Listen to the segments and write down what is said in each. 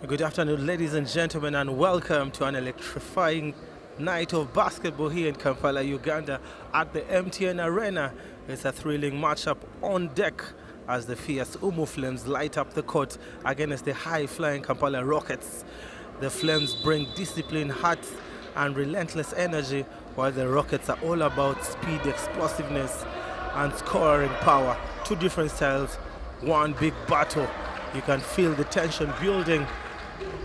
Good afternoon, ladies and gentlemen, and welcome to an electrifying night of basketball here in Kampala, Uganda at the MTN Arena. It's a thrilling matchup on deck as the fierce UMU Flames light up the court against the high-flying Kampala Rockets. The Flames bring discipline, heart, and relentless energy, while the Rockets are all about speed, explosiveness, and scoring power. Two different styles, one big battle. You can feel the tension building.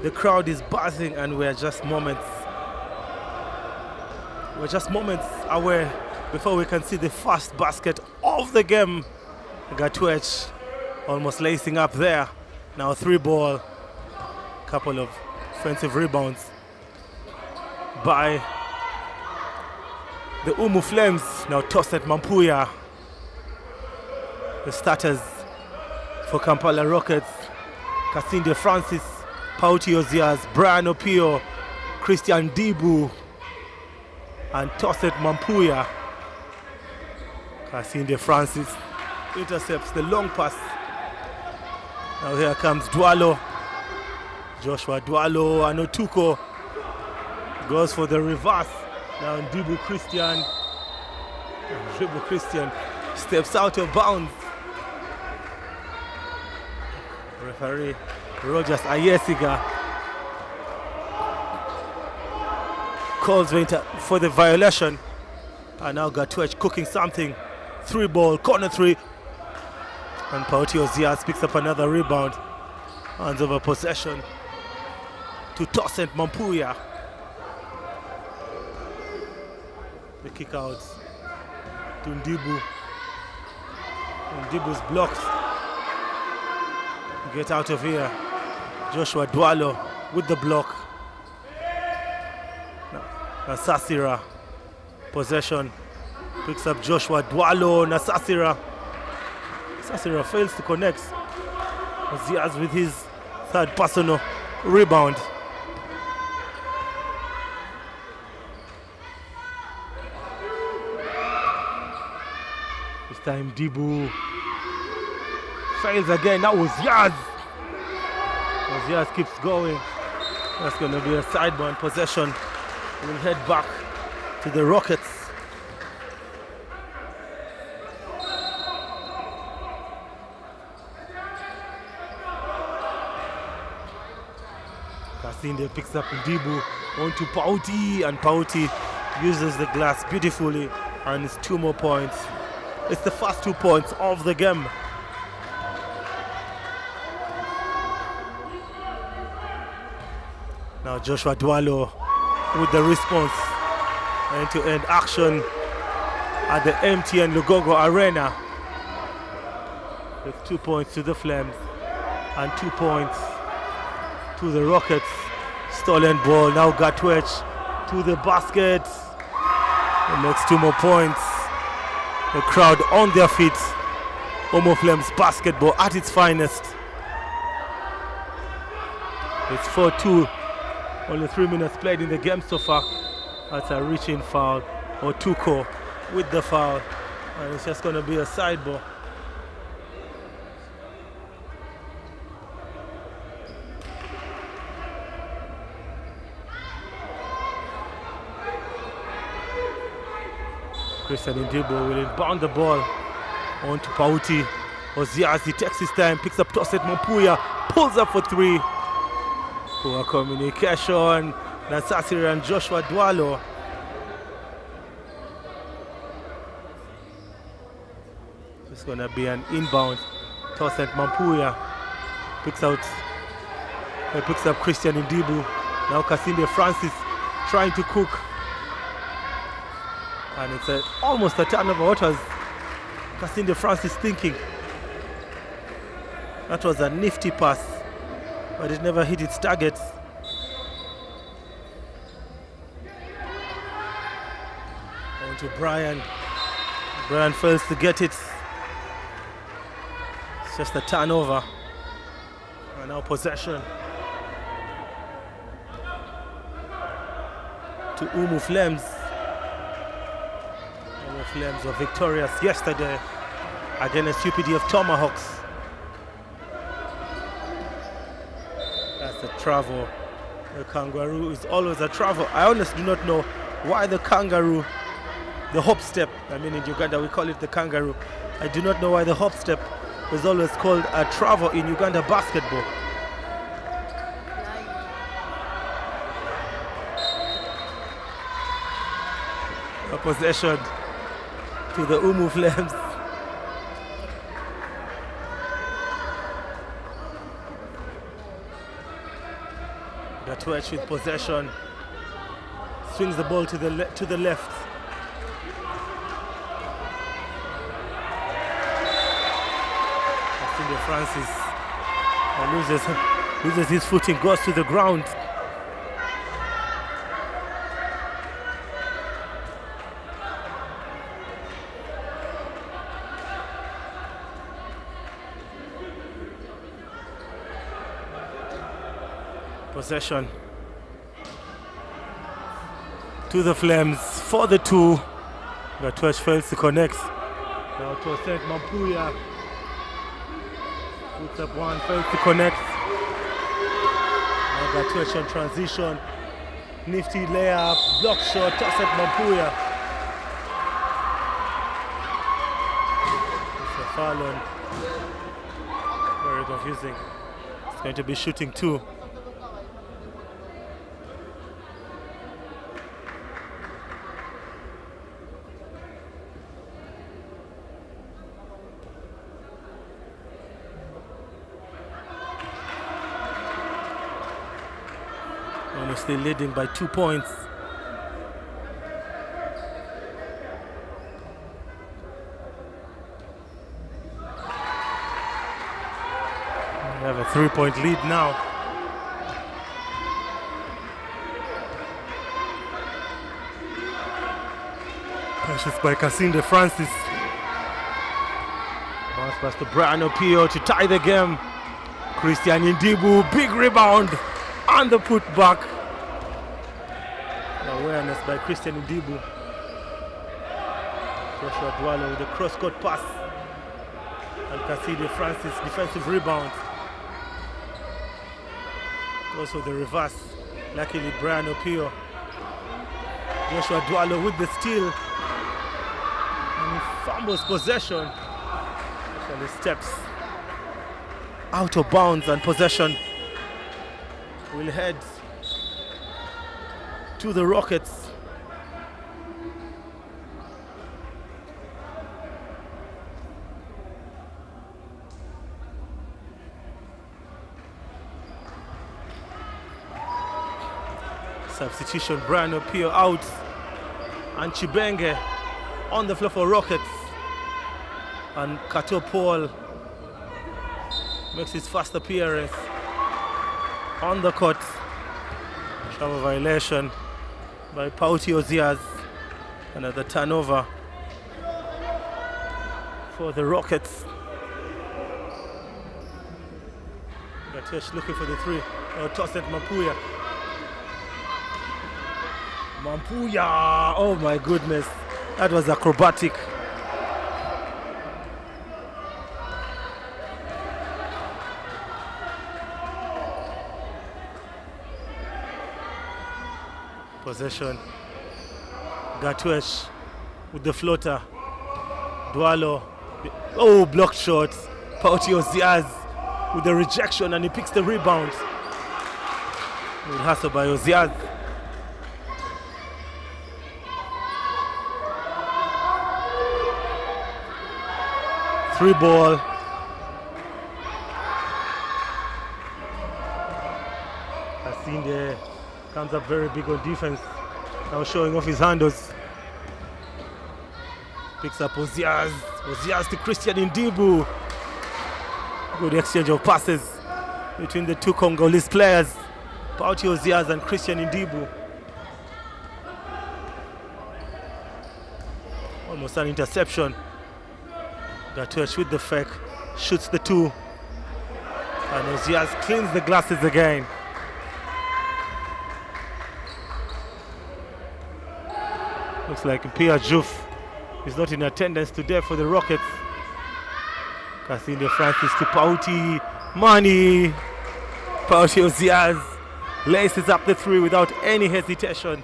The crowd is buzzing, and we're just moments away before we can see the first basket of the game. Gatwech almost lacing up there. Now 3-ball, couple of offensive rebounds by the UMU Flames. Now Toset Mampuya, the starters for Kampala Rockets. Kasinde Francis, Pauti Ozias, Brian Opio, Christian Dibu, and Toset Mampuya. Kasinde Francis intercepts the long pass. Now here comes Dwalo. Joshua Dwalo and Otuko goes for the reverse. Now Dibu Christian. Dibu Christian steps out of bounds. Referee Rogers Ayesiga calls for the violation. And now Gatwech cooking something. 3-ball, corner 3. And Pauti Ozias picks up another rebound. Hands over possession to Toset Mampuya. The kick out to Ndibu. Ndibu's blocked. Get out of here. Joshua Dwalo with the block. Nasasira. Possession. Picks up Joshua Dwalo. Nasasira. Nasasira fails to connect. Ozias with his third personal rebound. This time Dibu fails again. That was Yaz. Yaz keeps going. That's going to be a sideburn possession. We'll head back to the Rockets. Kasinde picks up Dibu onto Pauti, and Pauti uses the glass beautifully, and it's 2 more points. It's the first 2 points of the game. Now Joshua Dwalo with the response. End-to-end action at the MTN Lugogo Arena. With 2 points to the Flames and 2 points to the Rockets. Stolen ball. Now Gatwech to the basket. The next 2 more points. The crowd on their feet. UMU Flames basketball at its finest. It's 4-2. Only 3 minutes played in the game so far. That's a reaching foul. Otuko with the foul. And it's just going to be a side ball. Christian Ndibo will inbound the ball on to Pauti. Oziasi takes his time, picks up Toset Mampuya, pulls up for three. Poor communication. Nasasiri and Joshua Dwalo. It's going to be an inbound. Toset Mampuya picks up Christian Ndibu. Now Kasinde Francis trying to cook. And it's almost a turnover. What was Kasinde Francis thinking? That was a nifty pass, but it never hit its targets. On to Brian. Brian fails to get it. It's just a turnover. And now possession to UMU Flames. UMU Flames were victorious yesterday against UPDF Tomahawks. That's a travel. The kangaroo is always a travel. I honestly do not know why the kangaroo, the hop step, I mean in Uganda we call it the kangaroo. I do not know why the hop step is always called a travel in Uganda basketball. A possession to the UMU Flames. Gatwech with possession, swings the ball to the left. Kasinde Francis loses his footing, goes to the ground. Possession to the Flames for the two. Gatwech fails to connect. Now Toset Mampuya puts up one, fails to connect. Now Gatwech on transition. Nifty layup, block shot, Toset Mampuya. It's a foul on. Very confusing. It's going to be shooting two. Still leading by 2 points. We have a 3-point lead now. Pressures by Kasinde Francis. Bounce pass to Brian Opio to tie the game. Christian Ndibu, big rebound and the putback. Awareness by Christian Ndibu. Joshua Dwalo with a cross-court pass. And Kasinde Francis defensive rebound. Also the reverse. Luckily Brian Opio. Joshua Dwalo with the steal. And he fumbles possession. Actually steps out of bounds, and possession will head to the Rockets. Substitution, Brian Opio out and Chibenge on the floor for Rockets. And Kato Paul makes his first appearance on the court. Travel violation by Pauti Ozias. Another turnover for the Rockets. Gatwech looking for the three. Oh, Toset Mampuya. Mampuya! Oh my goodness. That was acrobatic. Possession. Gatwech with the floater. Dualo. Oh, blocked shot. Pautio Oziaz with the rejection, and he picks the rebound. Good hustle by Oziaz. Three ball. Kasinde comes up very big on defense. Now showing off his handles. Picks up Oziaz. Oziaz to Christian Ndibu. Good exchange of passes between the two Congolese players, Pautio Oziaz and Christian Ndibu. Almost an interception. Gatuech with the fake, shoots the two. And Oziaz cleans the glasses again. Looks like Pia Juf is not in attendance today for the Rockets. Kasinde Francis to Pauti. Money. Pauti Oziaz laces up the three without any hesitation.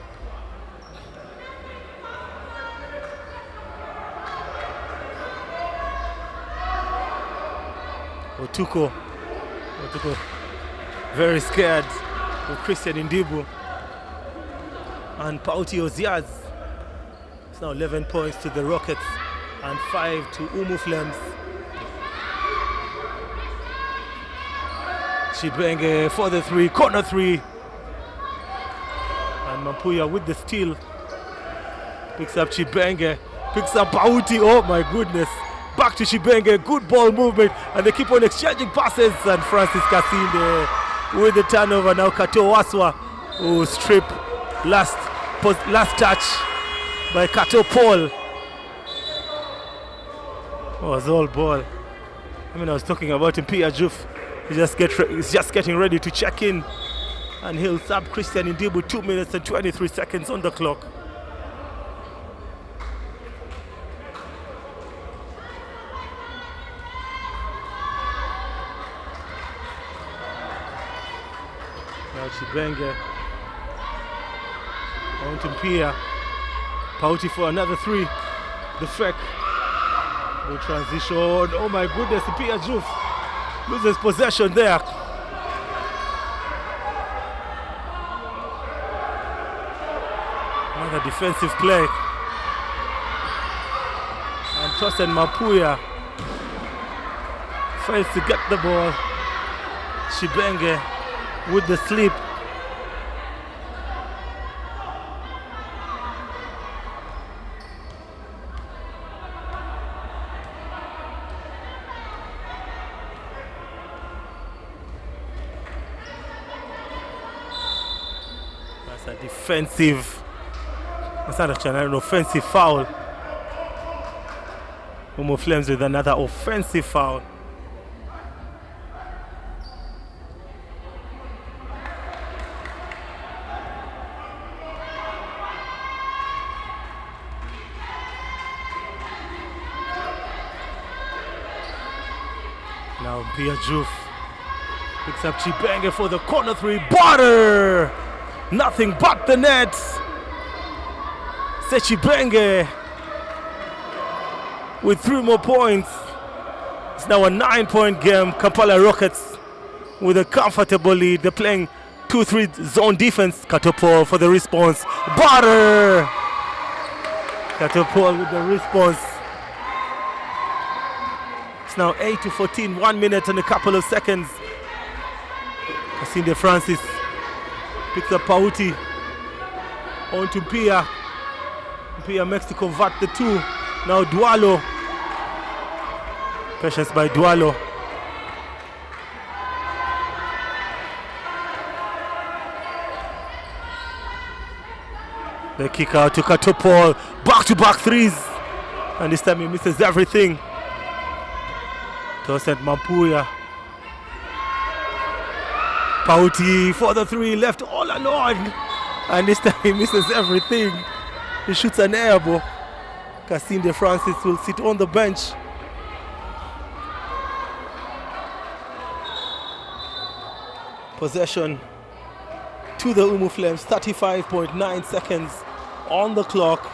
Otuko very scared of Christian Ndibu. And Pauti Oziaz. It's now 11 points to the Rockets and 5 to UMU Flames. Chibenge for the three, corner three. And Mampuya with the steal. Picks up Chibenge, picks up Pauti. Oh my goodness. Back to Chibenge, good ball movement, and they keep on exchanging passes. And Francis Kasinde with the turnover. Now Kato Waswa, who strip last touch by Kato Paul. Oh, it was all ball. I mean, I was talking about him, Pia Juf. He's just getting ready to check in, and he'll sub Christian Ndibu. 2 minutes and 23 seconds on the clock. Now Chibenge on to Pia. Pauti for another three. The fake. Good transition. Oh my goodness, Pia Juf loses possession there. Another defensive play. And Tosin Mapuya fails to get the ball. Chibenge with the slip. That's a defensive, that's not actually an offensive foul. UMU Flames with another offensive foul. Now Pia Juf picks up Chibenge for the corner three. Butter! Nothing but the net. Chibenge with 3 more points. It's now a 9-point game. Kampala Rockets with a comfortable lead. They're playing 2-3 zone defense. Katopo for the response. Butter! Katopo with the response. It's now 8-14, 1 minute and a couple of seconds. Kasinde Francis picks up Pauti on to Pia. Pia makes to convert the two. Now Dualo. Patience by Dualo. The kick out to Katopol. Back-to-back threes. And this time he misses everything. Tosin Mapuya. Pauti for the three, left all alone. And this time he misses everything. He shoots an air ball. Kasinde Francis will sit on the bench. Possession to the UMU Flames, 35.9 seconds on the clock.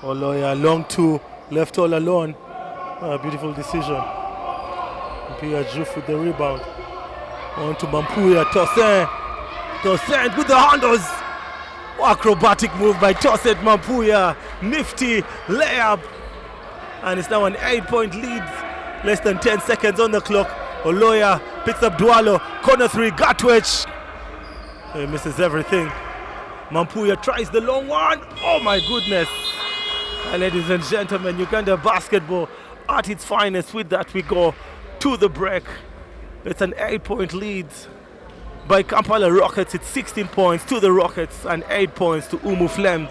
Oloya long two, left all alone. Beautiful decision. Pia Juf with the rebound. On to Mampuya, Tosin with the handles. Acrobatic move by Tosin Mampuya. Nifty layup. And it's now an 8-point lead. Less than 10 seconds on the clock. Oloya picks up Dwalo. Corner three, Gatwich. He misses everything. Mampuya tries the long one. Oh my goodness. Ladies and gentlemen, Uganda basketball at its finest. With that, we go to the break. It's an 8-point lead by Kampala Rockets. It's 16 points to the Rockets and 8 points to UMU Flames.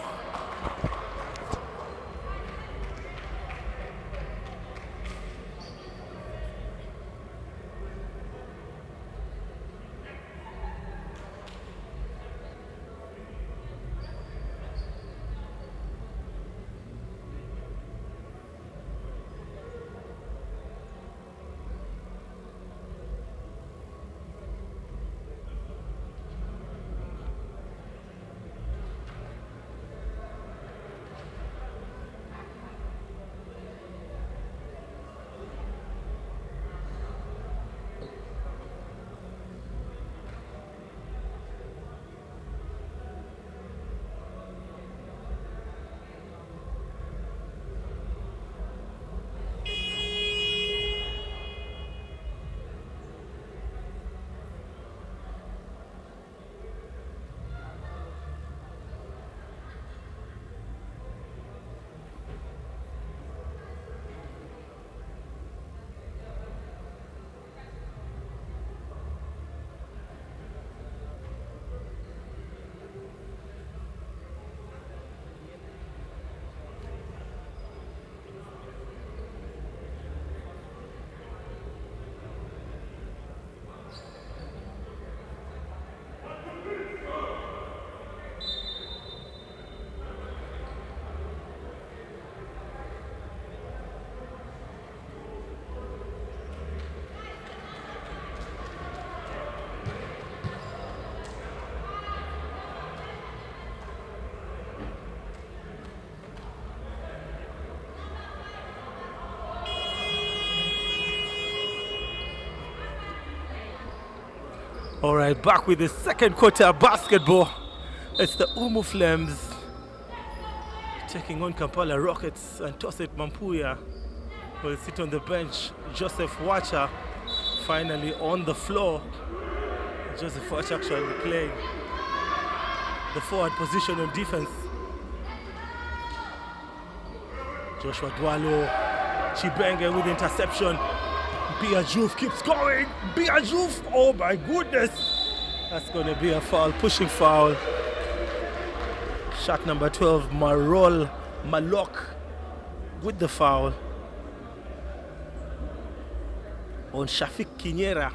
All right, back with the second quarter basketball. It's the UMU Flames taking on Kampala Rockets, and Tosin Mampuya will sit on the bench. Joseph Wacha finally on the floor. Joseph Wacha actually playing the forward position on defense. Joshua Dwalo, Chibenge with interception. Biajuf keeps going. Biajuf, oh my goodness. That's going to be a foul, pushing foul. Shot number 12, Marol Malok with the foul on Shafik Kinyera.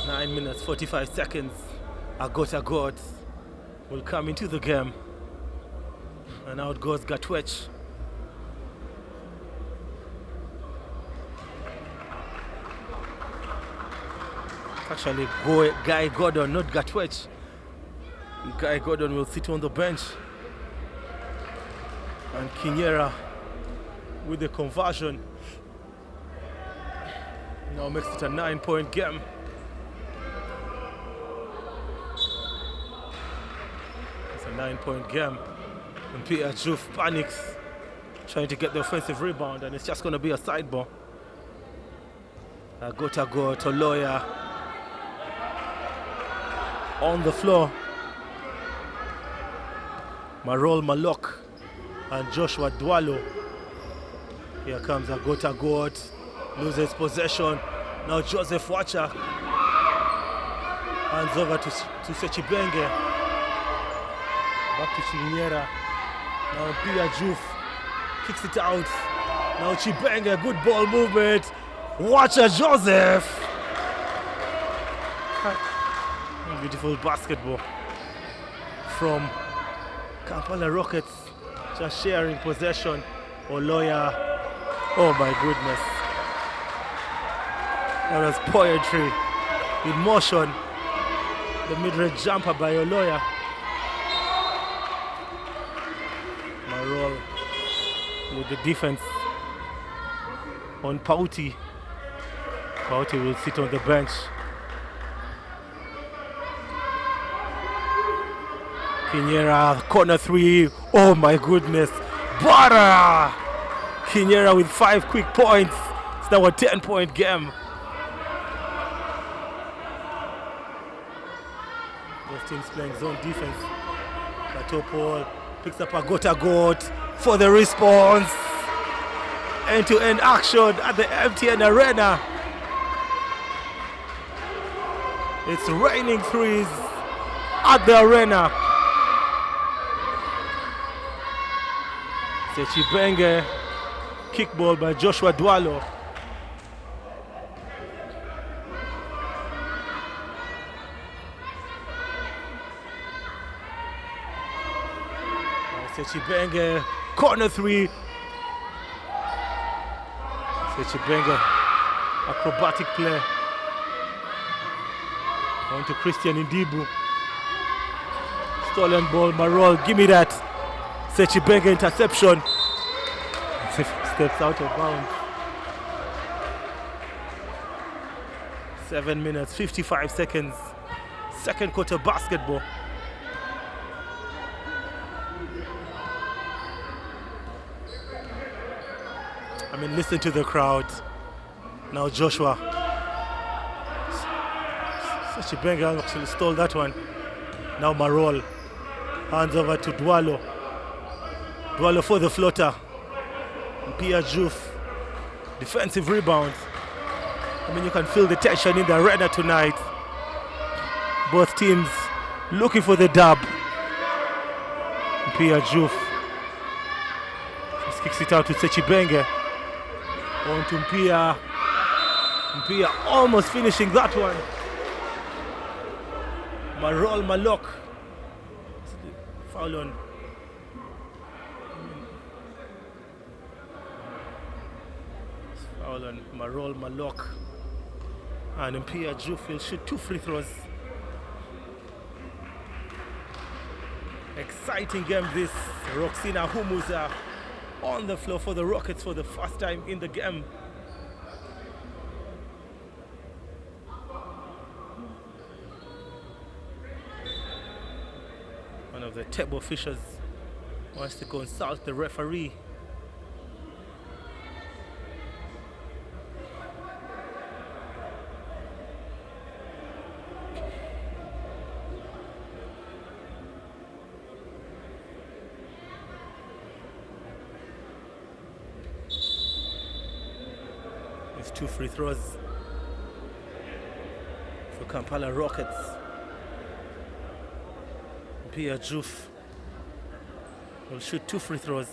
Nine minutes, 45 seconds. Agot will come into the game. And out goes Gatwech. Actually, Guy Gordon, not Gatwech. Guy Gordon will sit on the bench. And Kinyera with the conversion now makes it a 9-point game. It's a 9-point game. And Peter Juf panics, trying to get the offensive rebound, and it's just going to be a side ball. Gotago Toloya on the floor. Marol Malok and Joshua Dwalo. Here comes Agota Goat, loses possession. Now Joseph Wacha hands over to Sechibenge. Back to Chinyera. Now Pia Juf kicks it out. Now Chibenge, good ball movement. Wacha Joseph. Beautiful basketball from Kampala Rockets, just sharing possession. Oloya, oh my goodness. That was poetry in motion. The mid-range jumper by Oloya. Marol with the defense on Pauti. Pauti will sit on the bench. Kinyera, corner 3. Oh my goodness. Bara! Kinyera with 5 quick points. It's now a 10-point game. Both teams playing zone defense. Katopol picks up a goat for the response. End-to-end action at the MTN Arena. It's raining threes at the arena. Sechibenge, kickball by Joshua Dwalo. Sechibenge, corner 3. Sechibenge, acrobatic play. On to Christian Indibu. Stolen ball, Marol, give me that. Sechibenge interception. Steps out of bounds. 7 minutes, 55 seconds. Second quarter basketball. I mean, listen to the crowd. Now Joshua. Sechibenge actually stole that one. Now Marol. Hands over to Dwalo. Dwalo for the floater. Pia Juf. Defensive rebound. I mean, you can feel the tension in the arena tonight. Both teams looking for the dub. Pia Juf. Just kicks it out to Sechibenge. On to Mpia. Mpia almost finishing that one. Marol Malok. Foul on. Foul on Marol Malok. And Mpia Juf will shoot 2 free throws. Exciting game this. Roxina Humuza on the floor for the Rockets for the first time in the game. One of the table officials wants to consult the referee. It's 2 free throws for Kampala Rockets. Pia Juf will shoot 2 free throws.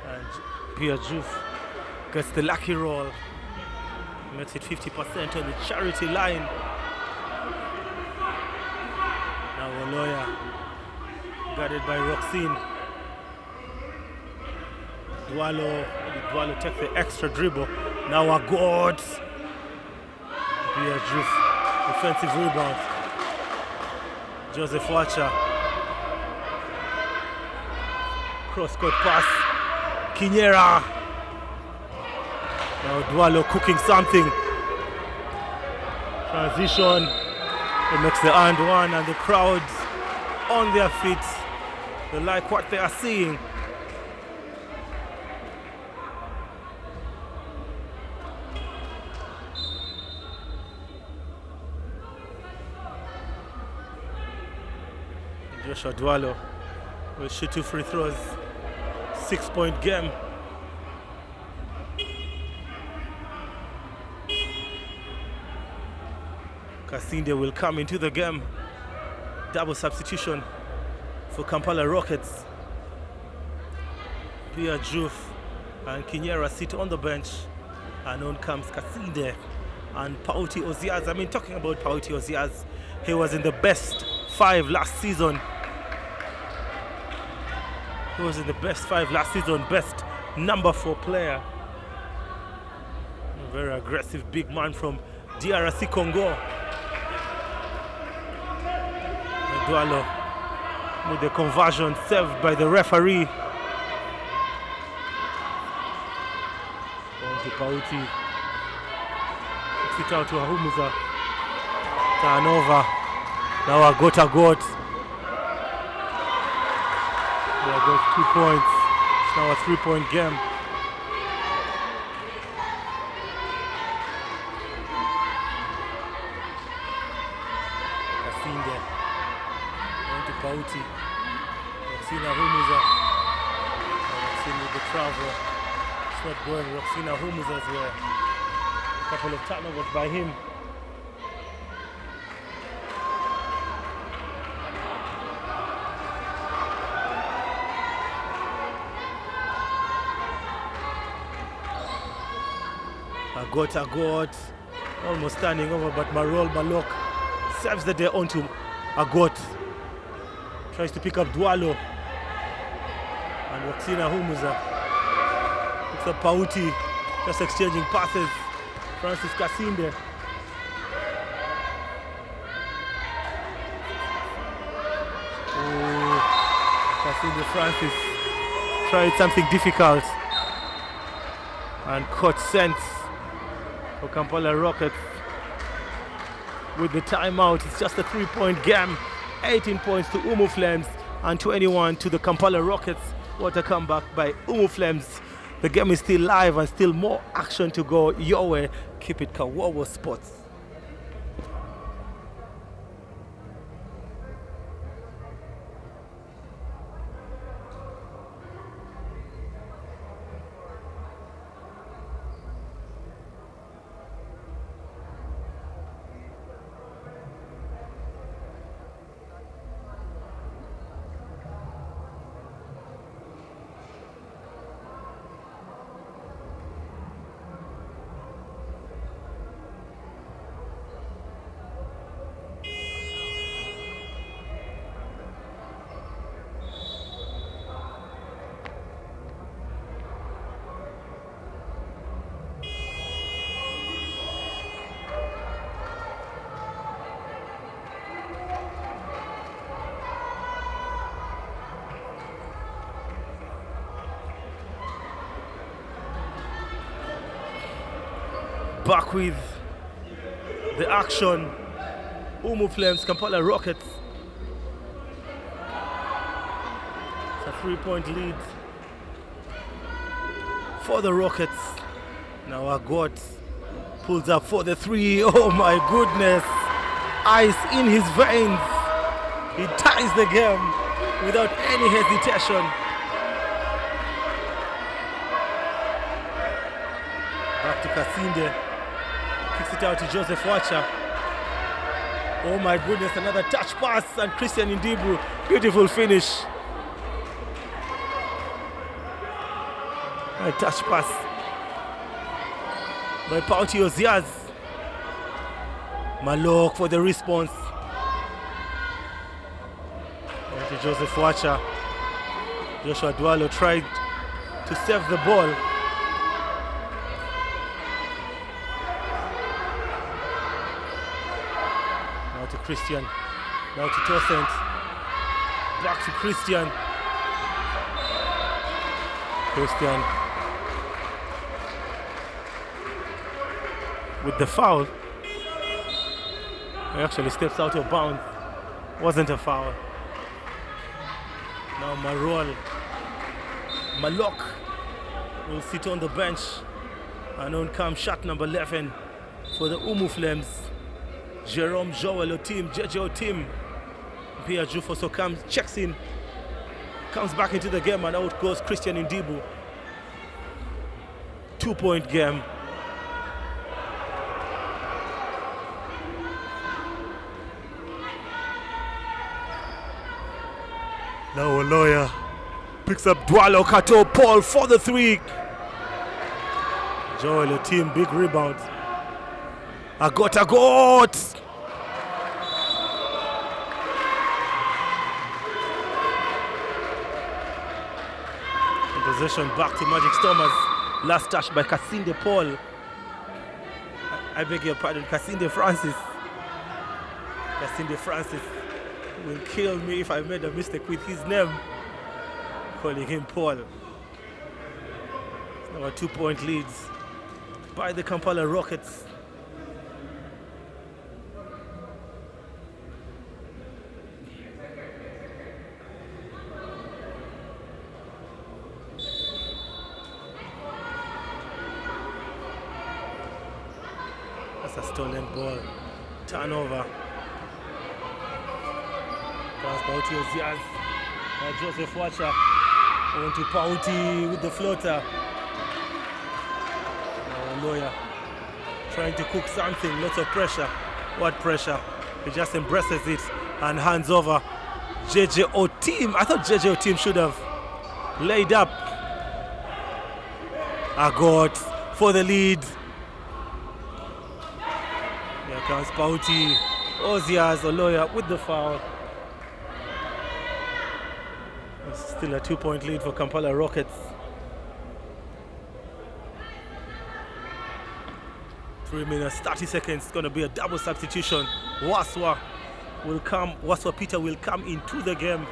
And Pia Juf gets the lucky roll. Makes it 50% on the charity line. Oloya, guarded by Roxine. Dwalo takes the extra dribble. Now a god. Pia Juf, defensive rebound. Joseph Wacha. Cross-court pass. Kinyera. Now Dwalo cooking something. Transition. It makes the and one, and the crowds on their feet. They like what they are seeing. Joshua Dwalo will shoot 2 free throws. 6-point game. Kasinde will come into the game. Double substitution for Kampala Rockets. Pia Juf and Kinyera sit on the bench. And on comes Kasinde and Pauti Oziaz. I mean, talking about Pauti Oziaz, he was in the best 5 last season. He was in the best 5 last season, best number 4 player. A very aggressive big man from DRC Congo. Dualo with the conversion saved by the referee. On to Pauti. Kicks it out to Ahumuza. Turnover. Now a got. There goes 2 points. It's now a 3-point game. Kasinde. On to Pauti. Roxina Ahumuza. Roxina with the travel. It's not going. Roxina Ahumuza as well. A couple of turnovers by him. Agot, almost standing over, but Marol Malok serves the day onto Agot. Tries to pick up Dualo. And Roxina Ahumuza picks up Pauti, just exchanging passes. Francis Kasinde. Kasinde Francis tried something difficult and caught sense for Kampala Rockets with the timeout. It's just a 3-point game. 18 points to UMU Flames and 21 to the Kampala Rockets. What a comeback by UMU Flames. The game is still live and still more action to go your way. Keep it Kawowo Sports. Back with the action. UMU Flames, Kampala Rockets. It's a 3-point lead for the Rockets. Now Agot pulls up for the 3. Oh my goodness. Ice in his veins. He ties the game without any hesitation. Back to Kasinde. Kicks it out to Joseph Wacha. Oh my goodness, another touch pass and Christian Ndibu. Beautiful finish. A touch pass by Pauti Oziaz. Malok for the response. And to Joseph Wacha. Joshua Dualo tried to save the ball. To Christian, now to Tossent, back to Christian. With the foul. He actually steps out of bounds. Wasn't a foul. Now Malok will sit on the bench. And on comes shot number 11 for the UMU Flames. Jerome Joel Otim, JJ Otim. Pia Jufoso comes, checks in, comes back into the game, and out goes Christian Ndibu. 2-point game. Now a lawyer picks up Dualo Kato Paul for the 3. Joel, team, big rebound. I got. In possession, back to Magic Stormers. Last touch by Kasinde Paul. I beg your pardon, Kasinde Francis. Kasinde Francis will kill me if I made a mistake with his name. Calling him Paul. It's now a 2-point leads by the Kampala Rockets. That's a stolen ball. Turnover. Pauti Ozias. Joseph Watcher. On to Pauti with the floater. Lawyer trying to cook something. Lots of pressure. What pressure? He just embraces it and hands over. JJO team. I thought JJO team should have laid up. Agot for the lead. Here comes Pauti. Ozias, Oloya with the foul. It's still a 2-point lead for Kampala Rockets. 3 minutes, 30 seconds. It's going to be a double substitution. Waswa Peter will come into the game.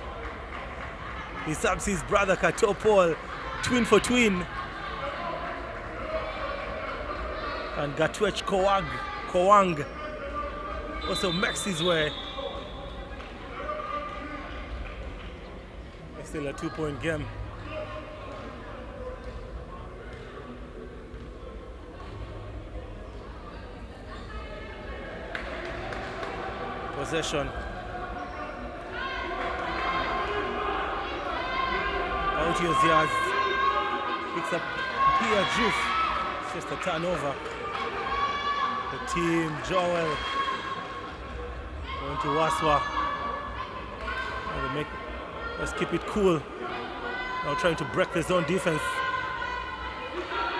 He subs his brother Kato Paul, twin for twin. And Gatwech Kowang also makes his way. It's still a 2-point game. Possession. Pauti Ozias picks up Pia Juf. It's just a turnover. The team, Joel, going to Waswa. Let's keep it cool. Now trying to break the zone defense.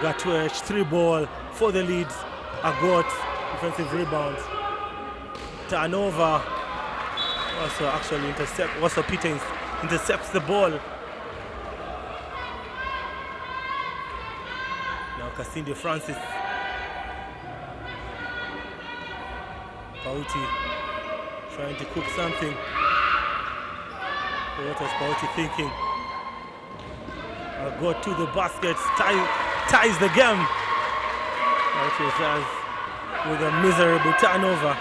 Gatwech, 3-ball for the lead. Agot, defensive rebound. Turnover. Also actually Peter intercepts the ball. Now Kasinde Francis. Pauti trying to cook something. What was Pauti thinking? Go to the basket, ties the game. Pauti with a miserable turnover.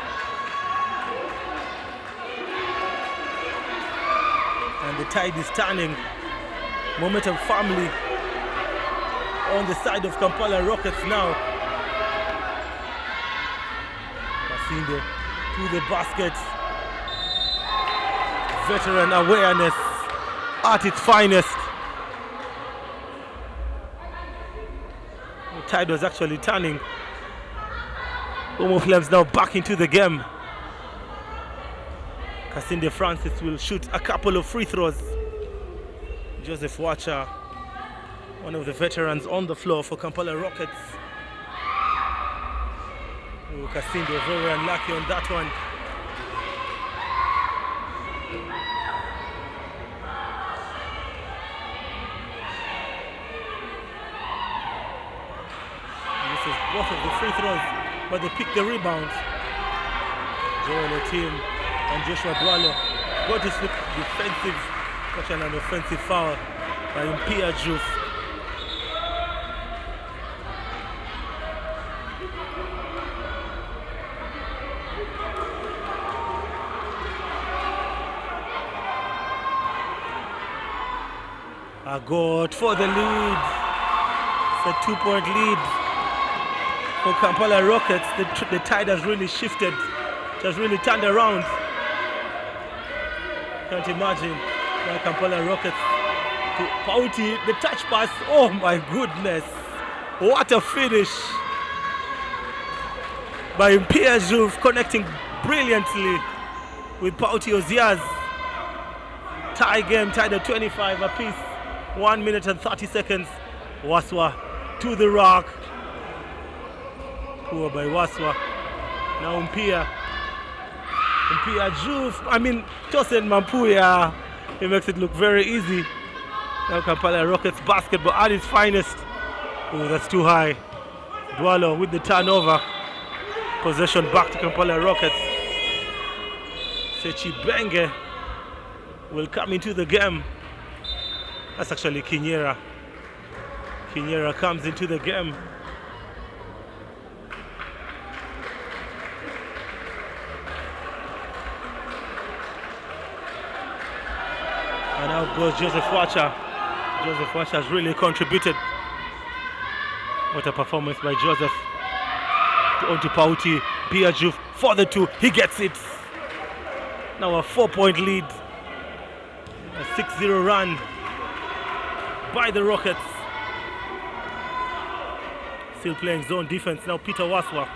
And the tide is turning. Momentum family on the side of Kampala Rockets now. Kasinde to the basket. Veteran awareness at its finest. The tide was actually turning. UMU Flames now back into the game. Kasinde Francis will shoot a couple of free throws. Joseph Watcher, one of the veterans on the floor for Kampala Rockets. Kasinde very unlucky on that one. This is both of the free throws, but they pick the rebound. Joel team and Joshua Dwalo got to slip defensive, such an offensive foul by Mpia Juf. Agot for the lead. It's a 2-point lead for Kampala Rockets. The tide has really shifted. It has really turned around. Can't imagine. Now Kampala Rockets to Pauti, the touch pass. Oh my goodness. What a finish by Mpia Juf, connecting brilliantly with Pauti Ozias. Tie game, tied at 25 apiece. 1 minute and 30 seconds. Waswa to the rock. Poor by Waswa. Now Mpia Juf. I mean, Tosin Mampuya. He makes it look very easy. Now Kampala Rockets basketball at its finest. Oh, that's too high. Dwalo with the turnover. Possession back to Kampala Rockets. Sechi Benge will come into the game. That's actually Kinyera. Kinyera comes into the game. And now goes Joseph Wacha. Joseph Wacha has really contributed. What a performance by Joseph. On to Pauti. Biajuf for the 2. He gets it. Now a 4-point lead. A 6-0 run by the Rockets. Still playing zone defense. Now Peter Waswa.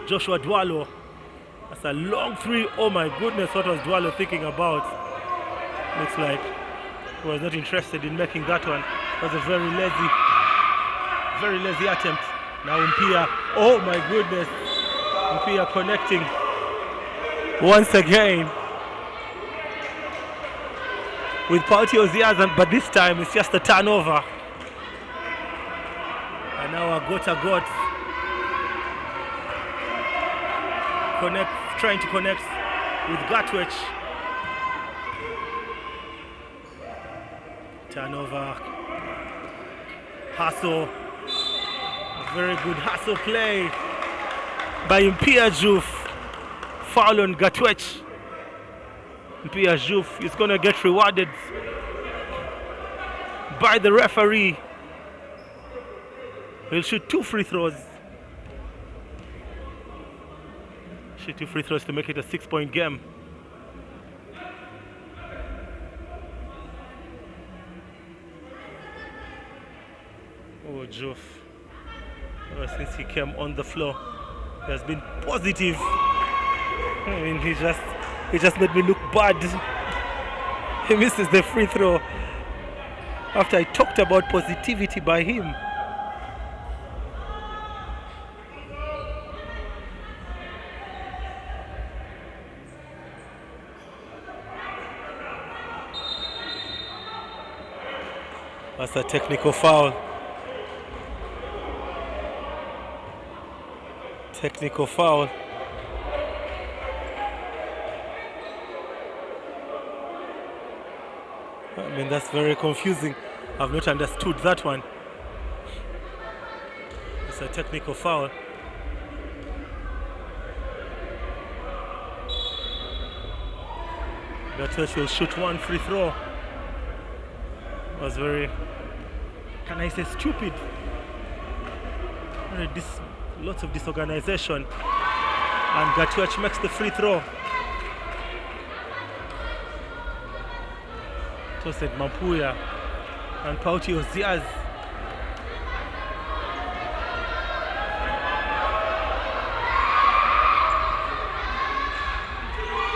Joshua Dwalo. That's a long 3. Oh my goodness, what was Dwalo thinking about? Looks like he was not interested in making that one. It was a very lazy attempt. Now Mpia. Oh my goodness. Mpia connecting once again with Pauti Oziazan, but this time it's just a turnover. And now Agota Got trying to connect with Gatwech. Turnover. Hustle. Very good hustle play by Mpia Juf. Foul on Gatwech. Mpia Juf is going to get rewarded by the referee. He'll shoot 2 free throws. Shoot 2 free throws to make it a 6-point game. Oh, Juf. Ever since he came on the floor, he has been positive. I mean, he just made me look bad. He misses the free throw after I talked about positivity by him. That's a technical foul. Technical foul. I mean, that's very confusing. I've not understood that one. It's a technical foul. Gatwech will shoot 1 free throw. Was very, can I say, stupid? Lots of disorganization. And Gatwech makes the free throw. Tosin Mampuya and Pauti Oziaz.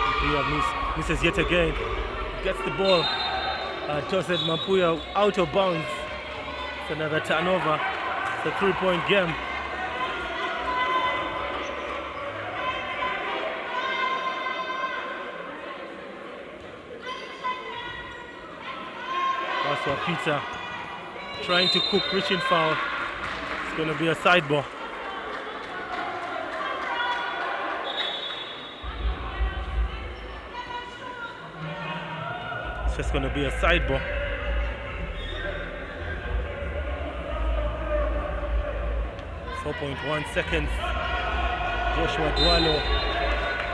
Mampuya misses yet again. Gets the ball. And Tosin Mampuya out of bounds. It's another turnover. It's a 3-point game. Peter trying to cook, reaching foul. It's going to be a side ball. It's just going to be a side ball. .1 seconds. Joshua Dwalo.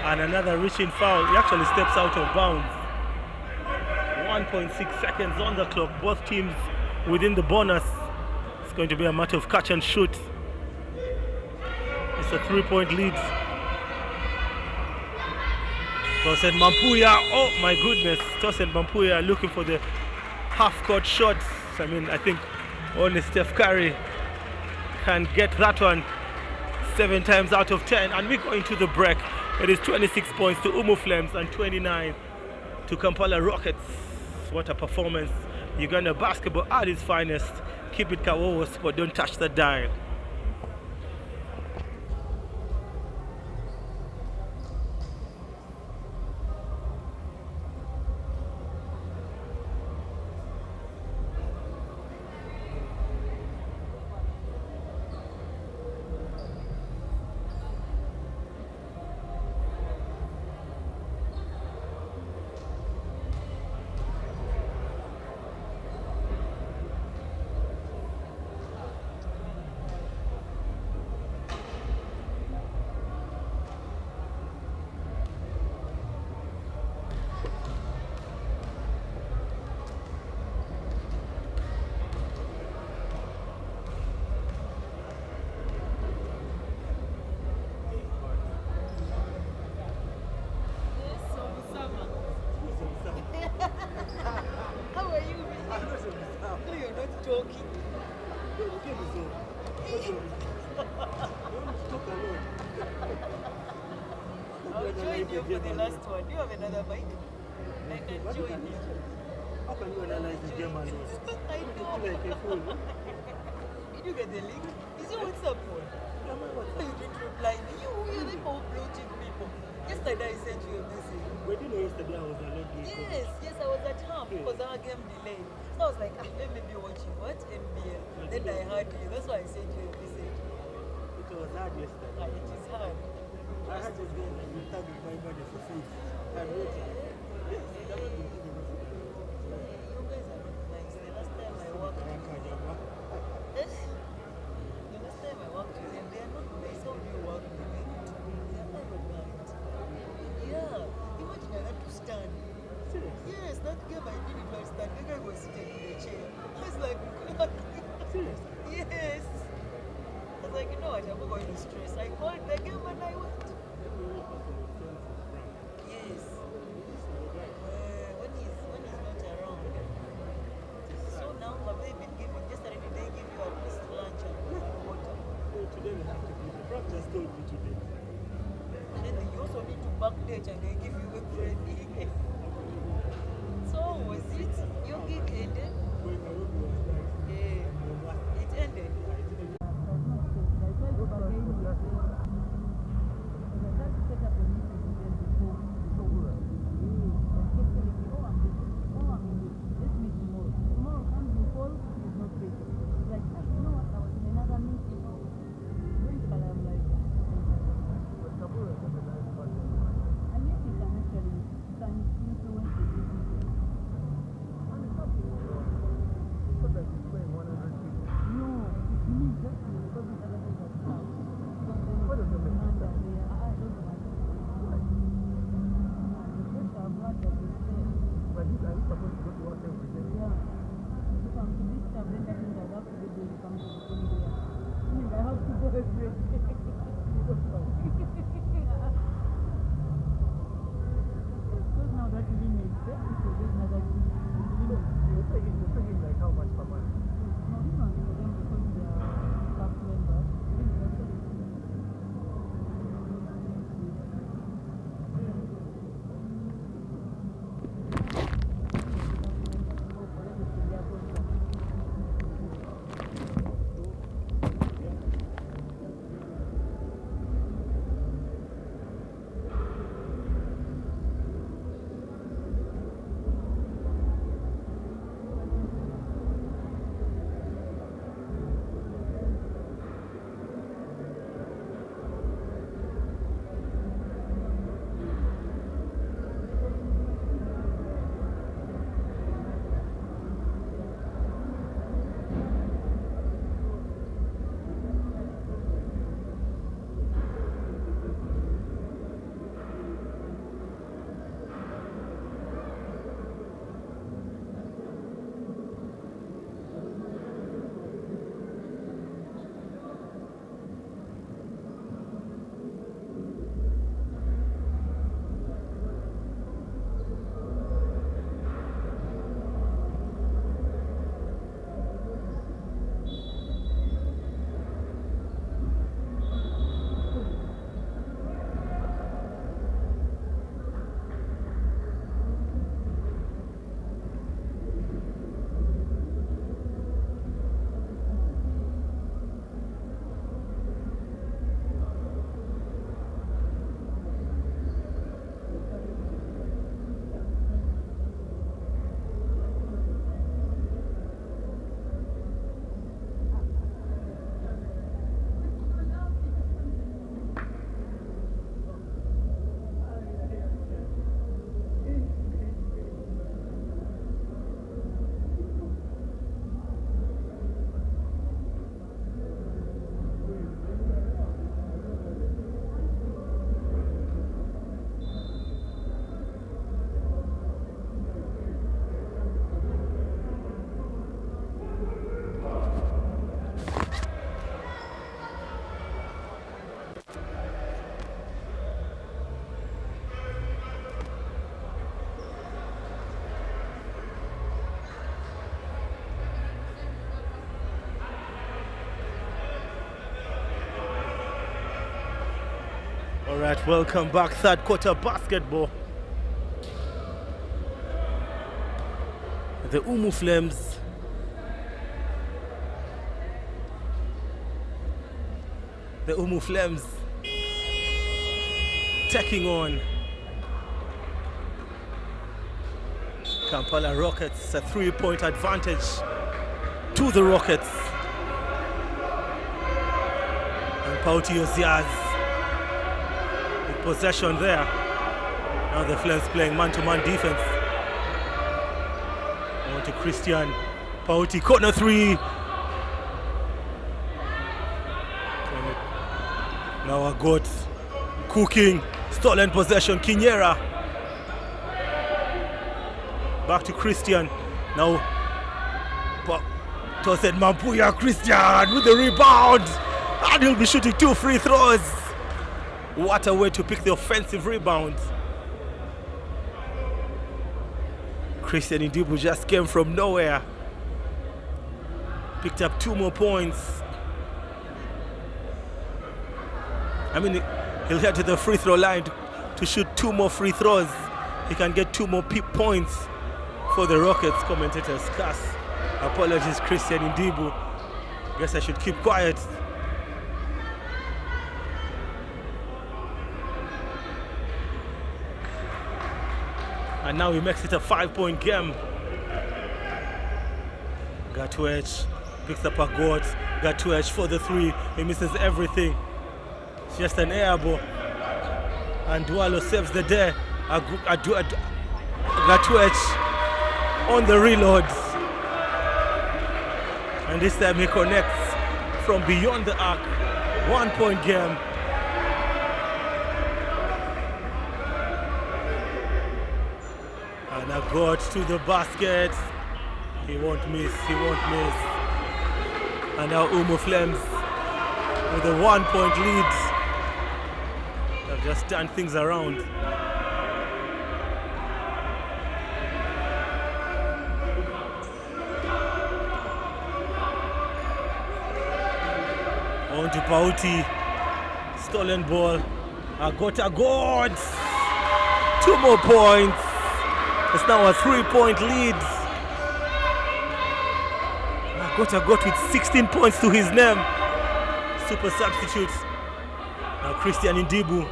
And another reaching foul. He actually steps out of bounds. 1.6 seconds on the clock. Both teams within the bonus. It's going to be a matter of catch and shoot. It's a 3-point lead. Tosin Mampuya. Oh my goodness. Tosin Mampuya looking for the half-court shots. I mean, I think only Steph Curry can get that one 7 times out of 10. And we go into the break. It is 26 points to UMU Flames and 29 to Kampala Rockets. What a performance. Uganda basketball at its finest. Keep it Kawowo Sport. Don't touch the dial. I'll join you for the last one. Do you have another bike? I can join you. How can you analyze the game alone? I know. Like a fool. Did you get the link? Is your WhatsApp on? You didn't reply me. You're the whole bloating people. Yesterday I sent you a message. But you know yesterday I was alone. Yes, I was at home because our game delayed. So I was like, let me be watching what? NBL. Then I heard you. That's why I sent you a message. It was hard yesterday. It is hard. I had this game and you tagged my money for food. And water. Yes, that was the thing. You guys are not nice. The last time I worked with the last time I worked with them, they are not nice. How do you work with them? They are arrogant. Yeah. Imagine I had to stand. Serious? Yes, that game I did it last time. The guy was sitting in the chair. I was like, Serious? yes. I was like, you know what, I'm not going to stress. I called the game and I went. Yes. When he's not around. So now have they been giving, yesterday did they give you at least lunch and water? Oh, today we have to give you. Frank just told me today. And then you also need to backdate and they give you everything. So was it? Your gig ended? When Nairobi was nice. Yeah. It ended. All right, welcome back. Third quarter basketball. The UMU Flames taking on Kampala Rockets. A 3-point advantage to the Rockets. And Pauti Oziaz with possession there. Now the Flames playing man-to-man defense. On to Christian. Pauti, corner three. Now I got Cooking, stolen possession, Kinyera. Back to Christian. Now, tossed Mampuya, Christian with the rebound. And he'll be shooting 2 free throws. What a way to pick the offensive rebound. Christian Ndibu just came from nowhere. Picked up 2 more points. I mean, he'll head to the free throw line to shoot 2 more free throws. He can get 2 more points for the Rockets. Commentators cuss. Apologies, Christian Ndibu. Guess I should keep quiet. And now he makes it a 5-point game. Gatwech picks up a goal. Gatwech for the 3. He misses everything. It's just an air ball. And Dualo saves the day. Gatwech on the reload. And this time he connects from beyond the arc. 1-point game. And a got to the basket. He won't miss. And now UMU Flames with a 1-point lead. They've just turned things around. On to Pauti. Stolen ball. I got 2 more points. It's now a 3-point lead. Got with 16 points to his name. Super substitute. Now Christian Ndibu.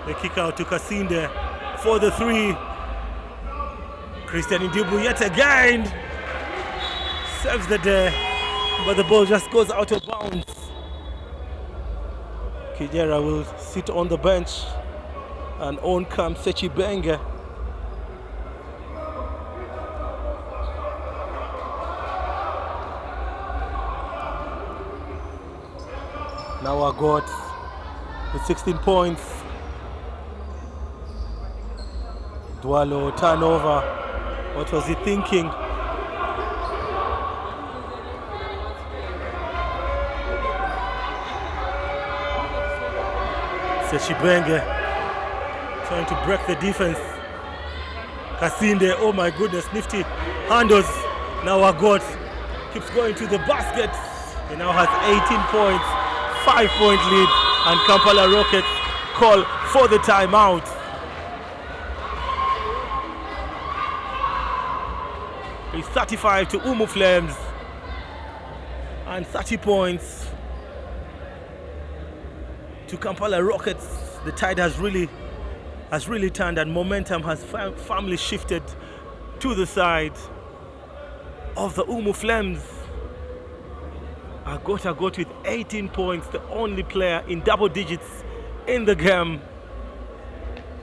The kick out to Kasinde for the 3. Christian Ndibu yet again saves the day, but the ball just goes out of bounds. Kijera will sit on the bench, and on comes Sechi Benge. Now I got with 16 points. Dualo turnover. What was he thinking? Sechibenge trying to break the defense. Kasinde, oh my goodness, nifty handles. Now Agot keeps going to the basket. He now has 18 points, 5-point lead, and Kampala Rockets call for the timeout. It's 35 to UMU Flames, and 30 points to Kampala Rockets. The tide has really turned, and momentum has firmly shifted to the side of the UMU Flames. Agot with 18 points, the only player in double digits in the game.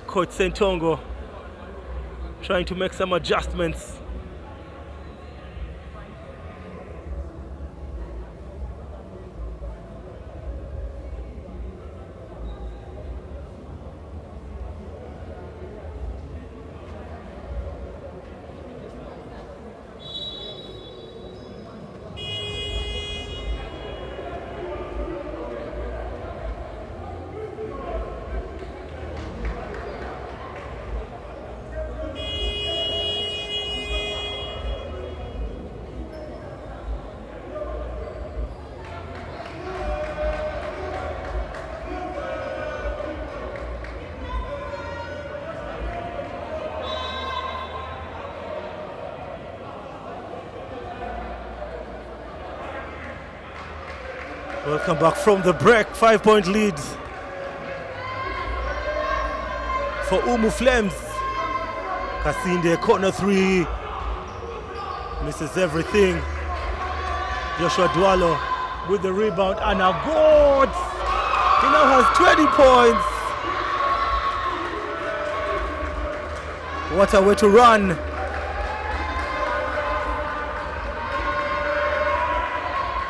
Coach Sentongo trying to make some adjustments. Welcome back from the break. 5-point lead for UMU Flames. Kasinde, corner 3. Misses everything. Joshua Dwalo with the rebound and a goal. He now has 20 points. What a way to run.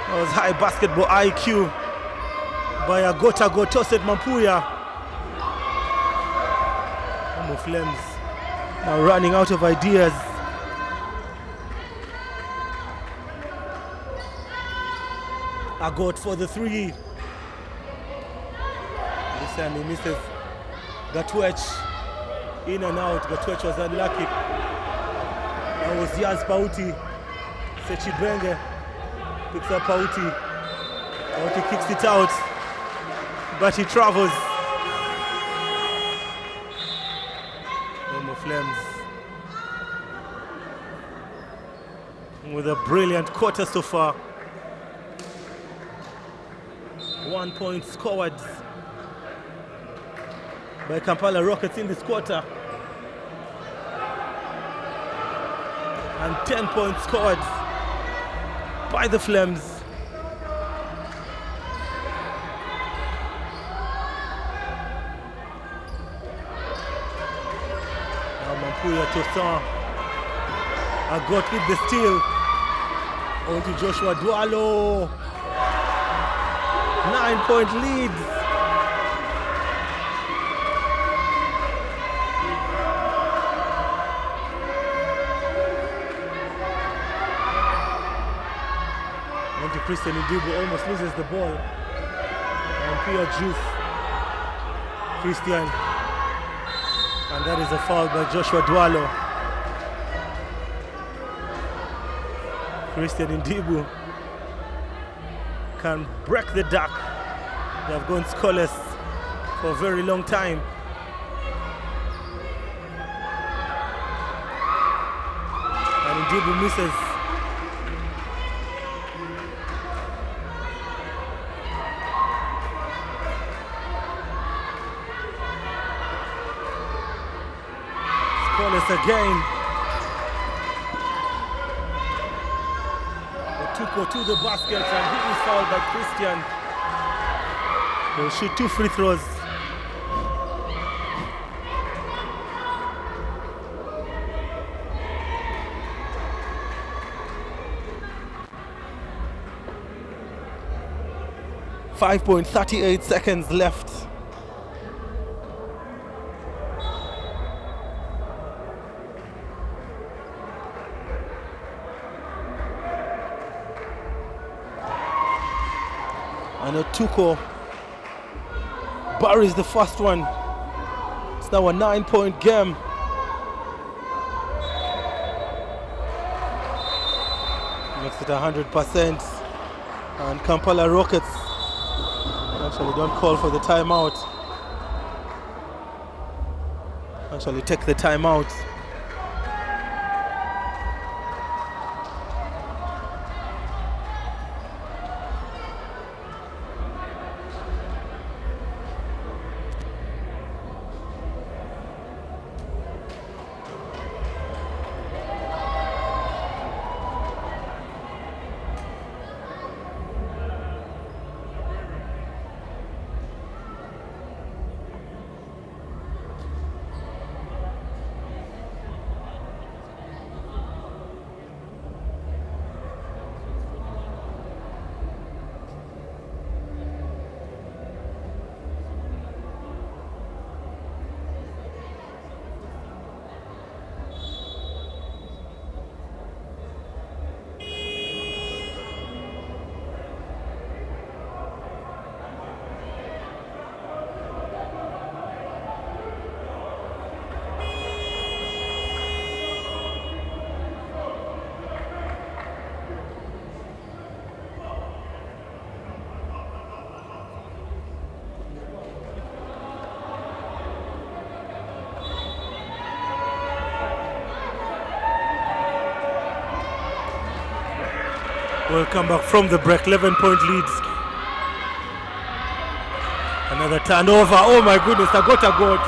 That was high basketball IQ by Agota Gotoset Mampuya. UMU Flames now running out of ideas. Agot for the 3. Listen, he misses. Gatwech in and out. Gatwech was unlucky. That was Yaz Pauti. Sechi Benge picks up Pauti. Pauti kicks it out, but he travels. UMU Flames with a brilliant quarter so far. 1 point scored by Kampala Rockets in this quarter, and 10 points scored by the Flames. Now Mampuya Toussaint, Agot with the steal. On to Joshua Dwalo. 9-point lead. Onto Christian Idibu, almost loses the ball. And Pia Juice. Christian. And that is a foul by Joshua Dwalo. Christian Idibu can break the duck. They have gone scoreless for a very long time. And Ndibu misses. Scoreless again. Tuko to the basket, and he is fouled by Christian. He'll shoot 2 free throws. .38 seconds left. And Otuko buries the first one. It's now a 9-point game. Makes it 100%. And Kampala Rockets actually don't call for the timeout. Actually take the timeout. We'll come back from the break. 11-point leads Another turnover. Oh my goodness, I got a goat.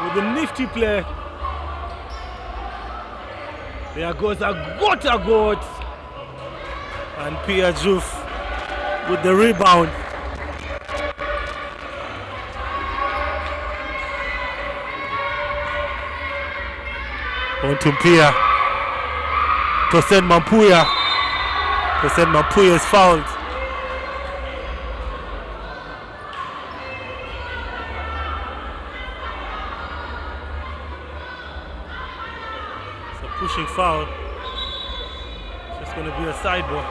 With a nifty play. There goes a goat. And Pia Juf with the rebound. On to Pia. Tosen Mampuya. Tosen Mampuya is fouled. It's a pushing foul. It's just going to be a side ball.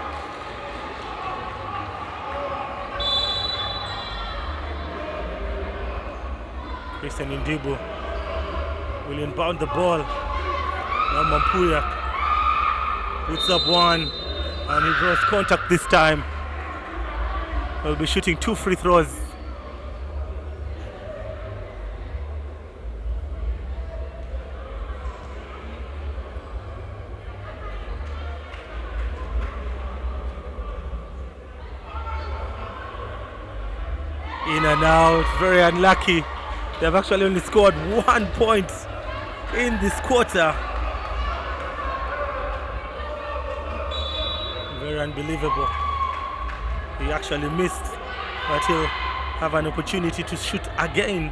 Christian Ndibu will inbound the ball. Now Mampuya puts up one and he draws contact this time. He'll be shooting 2 free throws. In and out, very unlucky. They've actually only scored 1 point in this quarter. Very unbelievable. He actually missed, but he'll have an opportunity to shoot again.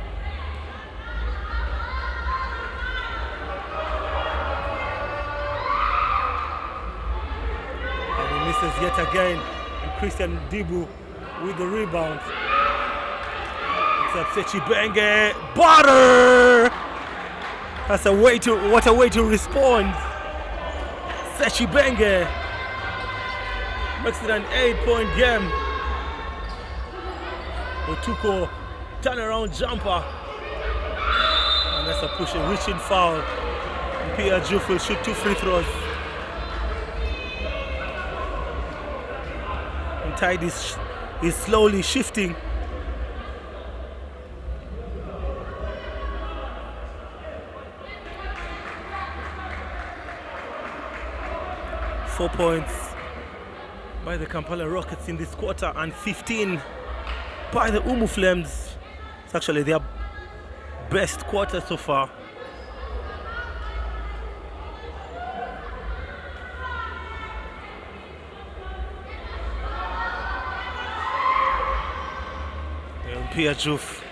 And he misses yet again. And Christian Ndibu with the rebound. Sechi Benge, butter! That's a way to, what a way to respond. Sechi Benge makes it an 8-point game. Otuko turnaround jumper. And that's a push and reaching foul. And Pia Juf will shoot 2 free throws. And Tide is slowly shifting. Four points by the Kampala Rockets in this quarter and 15 by the UMU Flames. It's actually their best quarter so far. And Pia Juf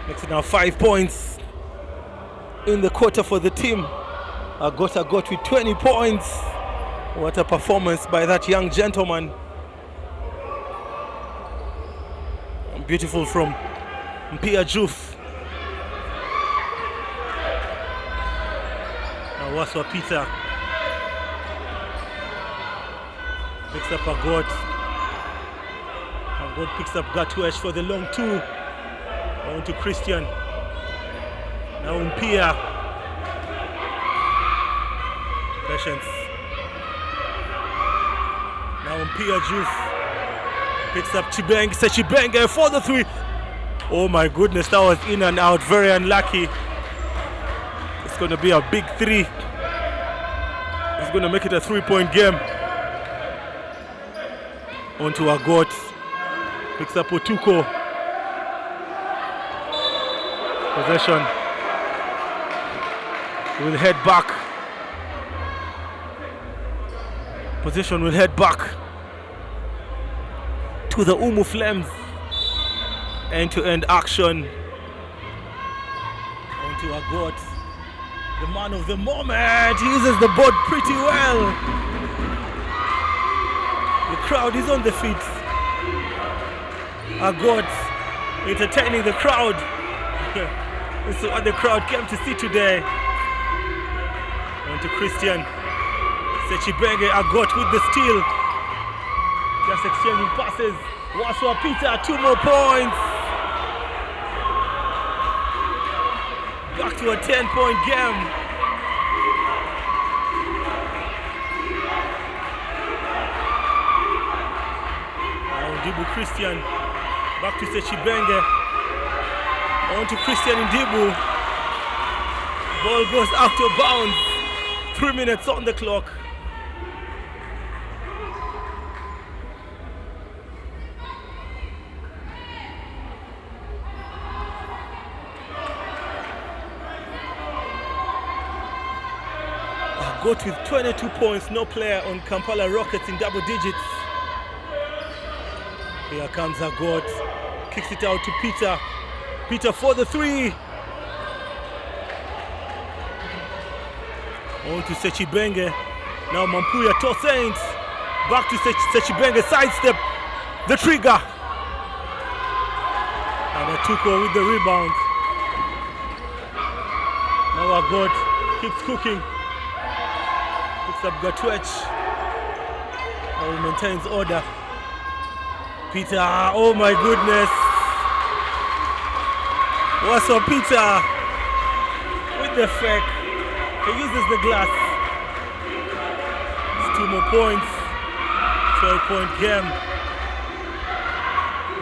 makes it now 5 points in the quarter for the team. Agota got with 20 points. What a performance by that young gentleman. Beautiful from Pia Juf. Now Waswa Peter picks up Agot. Agot picks up Gatwesh for the long 2. On to Christian. Now Pia. Patience. Now Pia Juf picks up Chibenge for the 3. Oh my goodness, that was in and out, very unlucky. It's going to be a big 3. It's going to make it a 3-point game. On to Agot, picks up Otuko. Possession. Will head back. Position will head back to the UMU Flames. End-to-end action. Onto Agot, the man of the moment. He uses the board pretty well. The crowd is on the feet. Agot entertaining the crowd. This is what the crowd came to see today. Onto Christian. Sechibenge, Agot with the steal. Just exchanging passes. Waswa Peter, 2 more points. Back to a 10-point game. Now Ndibu Christian. Back to Sechibenge. On to Christian Ndibu. Ball goes out of bounds. 3 minutes on the clock. Agot with 22 points, no player on Kampala Rockets in double digits. Here comes Agot, kicks it out to Peter. Peter for the three. On to Sechibenge. Now Mampuya Tosaint. Back to Sechibenge, sidestep the trigger. And Atuko with the rebound. Now Agot keeps cooking. Picks up Gatwech. Now maintains order. Peter, oh my goodness. What's up, Peter? With the fake. He uses the glass. It's 2 more points. 12-point game.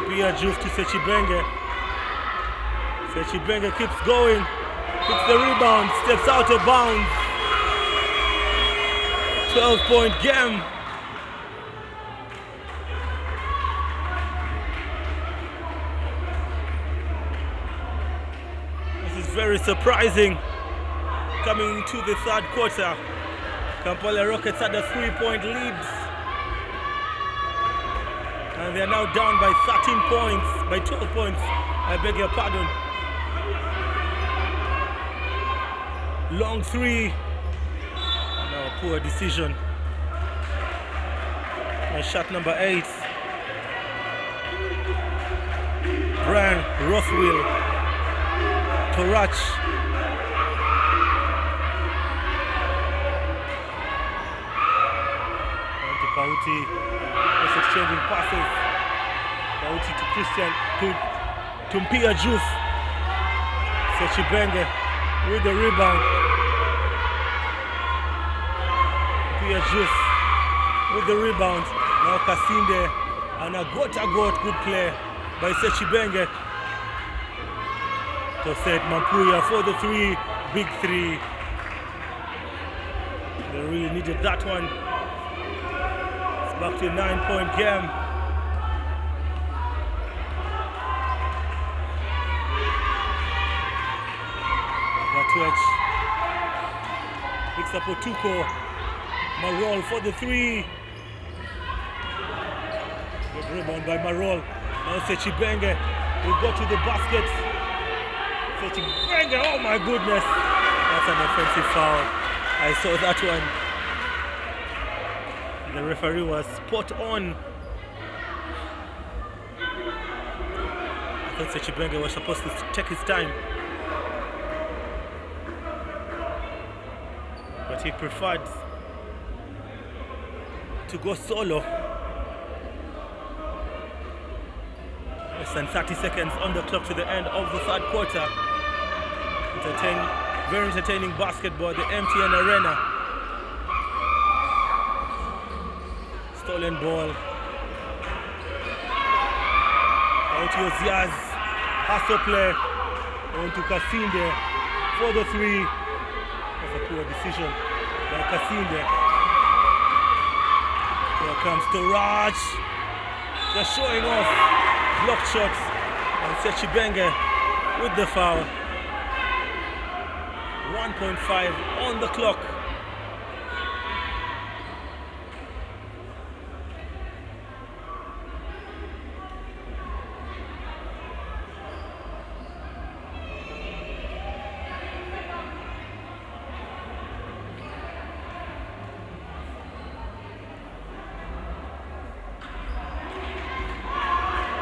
Bia Juf to Sechibenge. Sechibenge keeps going. Picks the rebound. Steps out of bounds. 12-point game. Very surprising coming into the third quarter. Kampala Rockets had a 3-point lead and they are now down by 13 points, by 12 points, I beg your pardon. Long three, now a poor decision. And shot number 8, Brian Rothwell. Torach. On to Pauti. Just exchanging passes. Pauti to Christian. To Mpia Juf. Sechibenge with the rebound. Mpia Juf with the rebound. Now Kasinde. And Agot, good play by Sechibenge. To set Mampuya for the 3, big 3. They really needed that one. It's back to a 9-point game. Gatwech picks up Otuko. Marol for the 3. Good rebound by Marol. Now Sechibenge will go to the basket. Sechibenge, oh my goodness. That's an offensive foul. I saw that one. The referee was spot on. I thought Sechibenge was supposed to take his time. But he preferred to go solo. Less than 30 seconds on the clock to the end of the third quarter. Very entertaining basketball, the MTN Arena. Stolen ball. Out to Oziaz. Hustle play. On to Kasinde for the 3. That's a poor decision by Kasinde. Here comes Torach. Just showing off. Block shots. And Sechibenge with the foul. 1.5 on the clock.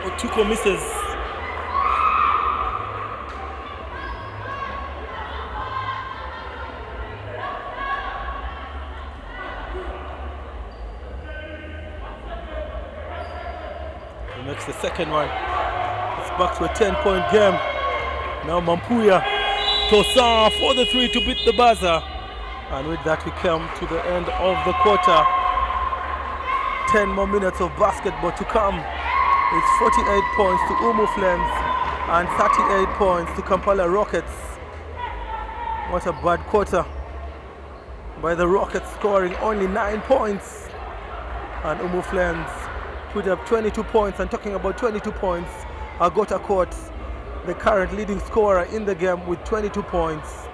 Otuko misses. He makes the second one. It's back to a 10-point game. Now Mampuya Tosan for the 3 to beat the buzzer. And with that we come to the end of the quarter. 10 more minutes of basketball to come. It's 48 points to UMU Flames and 38 points to Kampala Rockets. What a bad quarter by the Rockets, scoring only 9 points. And UMU Flames put up 22 points. And talking about 22 points, Agota Court, the current leading scorer in the game with 22 points.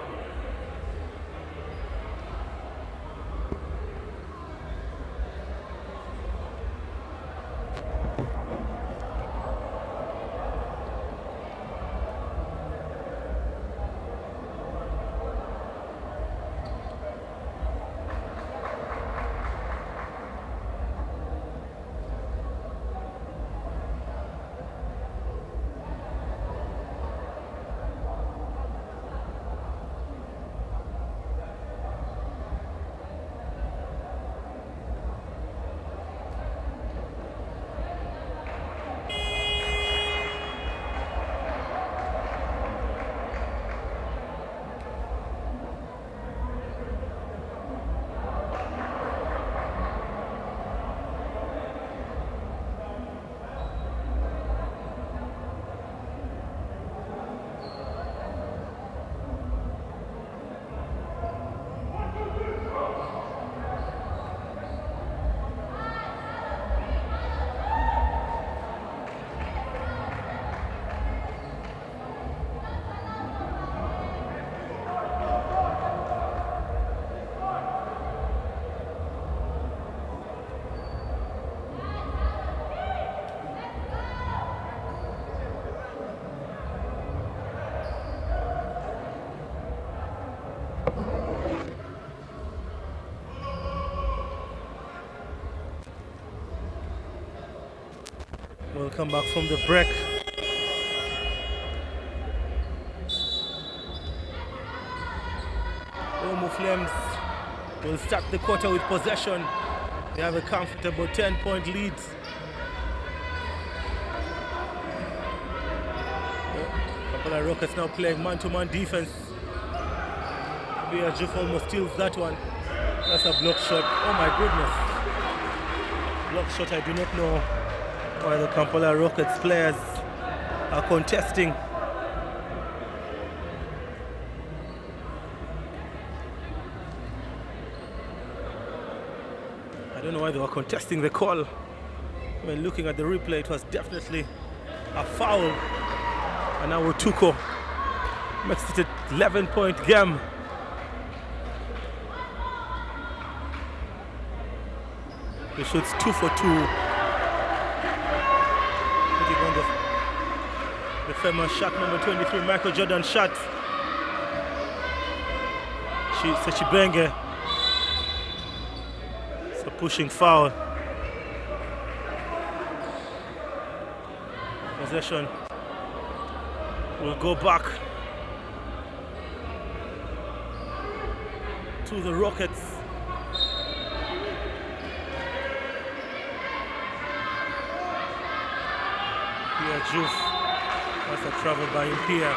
Welcome back from the break. UMU Flames will start the quarter with possession. They have a comfortable 10-point lead. Kampala Rockets now playing man-to-man defense. Juf almost steals that one. That's a block shot. Oh my goodness. Block shot. I do not know why the Kampala Rockets players are contesting. I don't know why they were contesting the call. When looking at the replay, it was definitely a foul. And now Tuko makes it an 11-point game. He shoots 2 for 2. Putting on the famous shot, number 23, Michael Jordan shot. Sechibenge. It's a pushing foul. Possession will go back to the Rockets. Juf. That's a travel by Impia.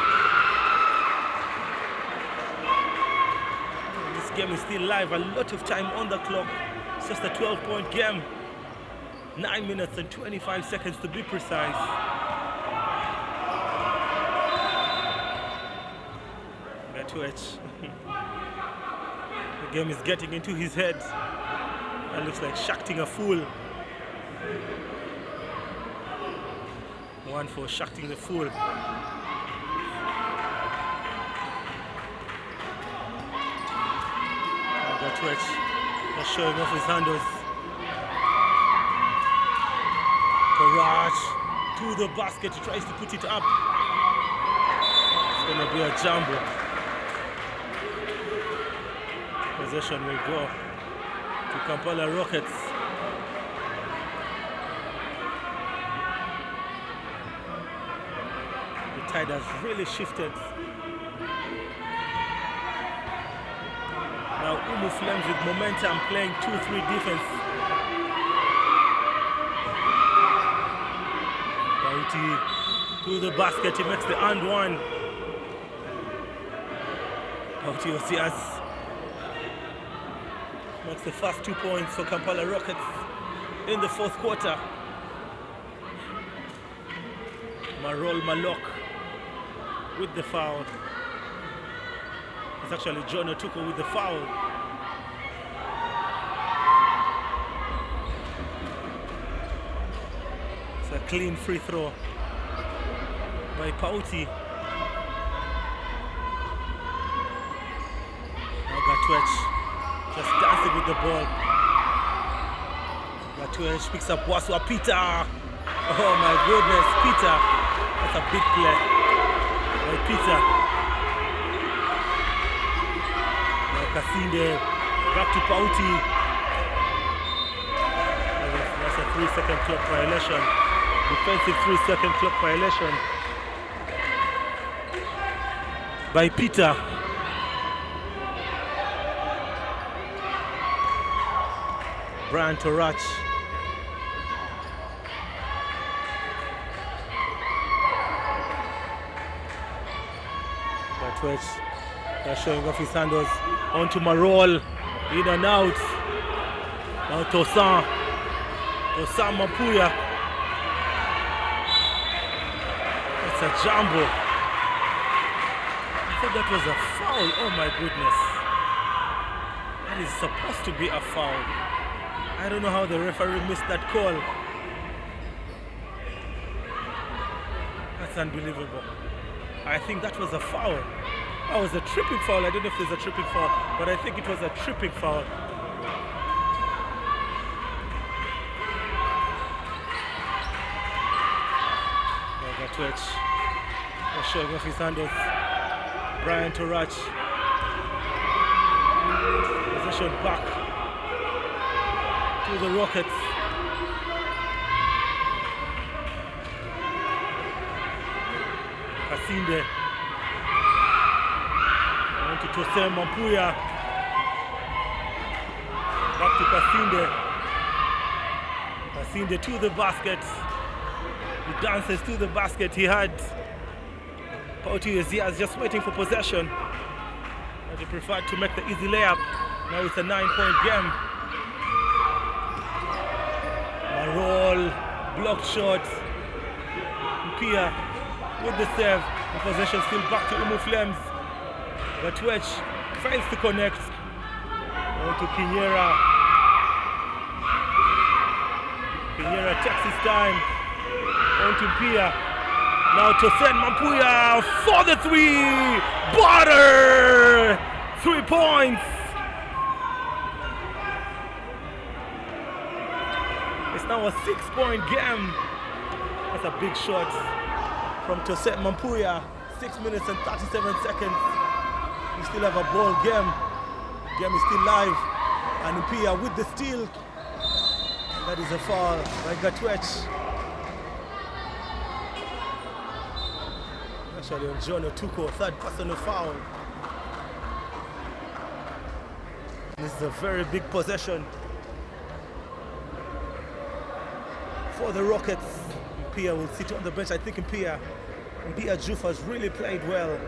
This game is still live, a lot of time on the clock. It's just a 12-point game. 9 minutes and 25 seconds to be precise. Betwich. The game is getting into his head. That looks like shacking a fool. One for shacking the fool. Betwich just showing off his handles. Courage to the basket, he tries to put it up. It's gonna be a jumbo. Possession will go to Kampala Rockets. The tide has really shifted. Now UMU Flames with momentum playing 2-3 defense. Bauti to the basket, he makes the and one. Bauti Osias makes the first 2 points for Kampala Rockets in the fourth quarter. Marol Malok with the foul. It's actually John Otuko with the foul. It's a clean free throw by Pauti. Now Gatwech just dancing with the ball. Gatwech picks up Waswa Peter. Oh my goodness, Peter. That's a big play by Peter. Kasinde, back to Pauti. That's a 3-second clock violation. Defensive 3-second clock violation by Peter. Brian Torach. Gatwech. They're showing off his handles onto Marol, in and out. Now Tosan Mapuya. It's a jumbo. I thought that was a foul. Oh my goodness. That is supposed to be a foul. I don't know how the referee missed that call. That's unbelievable. I think that was a foul. That was a tripping foul. I don't know if there's a tripping foul, but I think it was a tripping foul. Gatwech showing off his handles. Brian Torach. Possession back to the Rockets. Kasinde. On to Tose Mampuya. Back to Kasinde. Kasinde to the basket. He dances to the basket. He had Pauti Ozias just waiting for possession. But he preferred to make the easy layup. Now it's a 9-point game. Roll, blocked shot. Pia with the save. The possession still back to UMU Flames. But Twitch fails to connect. On to Kinyera. Kinyera takes his time. On to Pia. Now to send Mampuya for the three. Butter! 3 points. It's now a 6-point game. That's a big shot from Toset Mampuya. 6 minutes and 37 seconds. We still have a ball game. Game is still live. And Pia with the steal. That is a foul by Gatwech. Actually on John Otuko, third personal foul. This is a very big possession for the Rockets. Pia will sit on the bench. I think Pia Juf has really played well.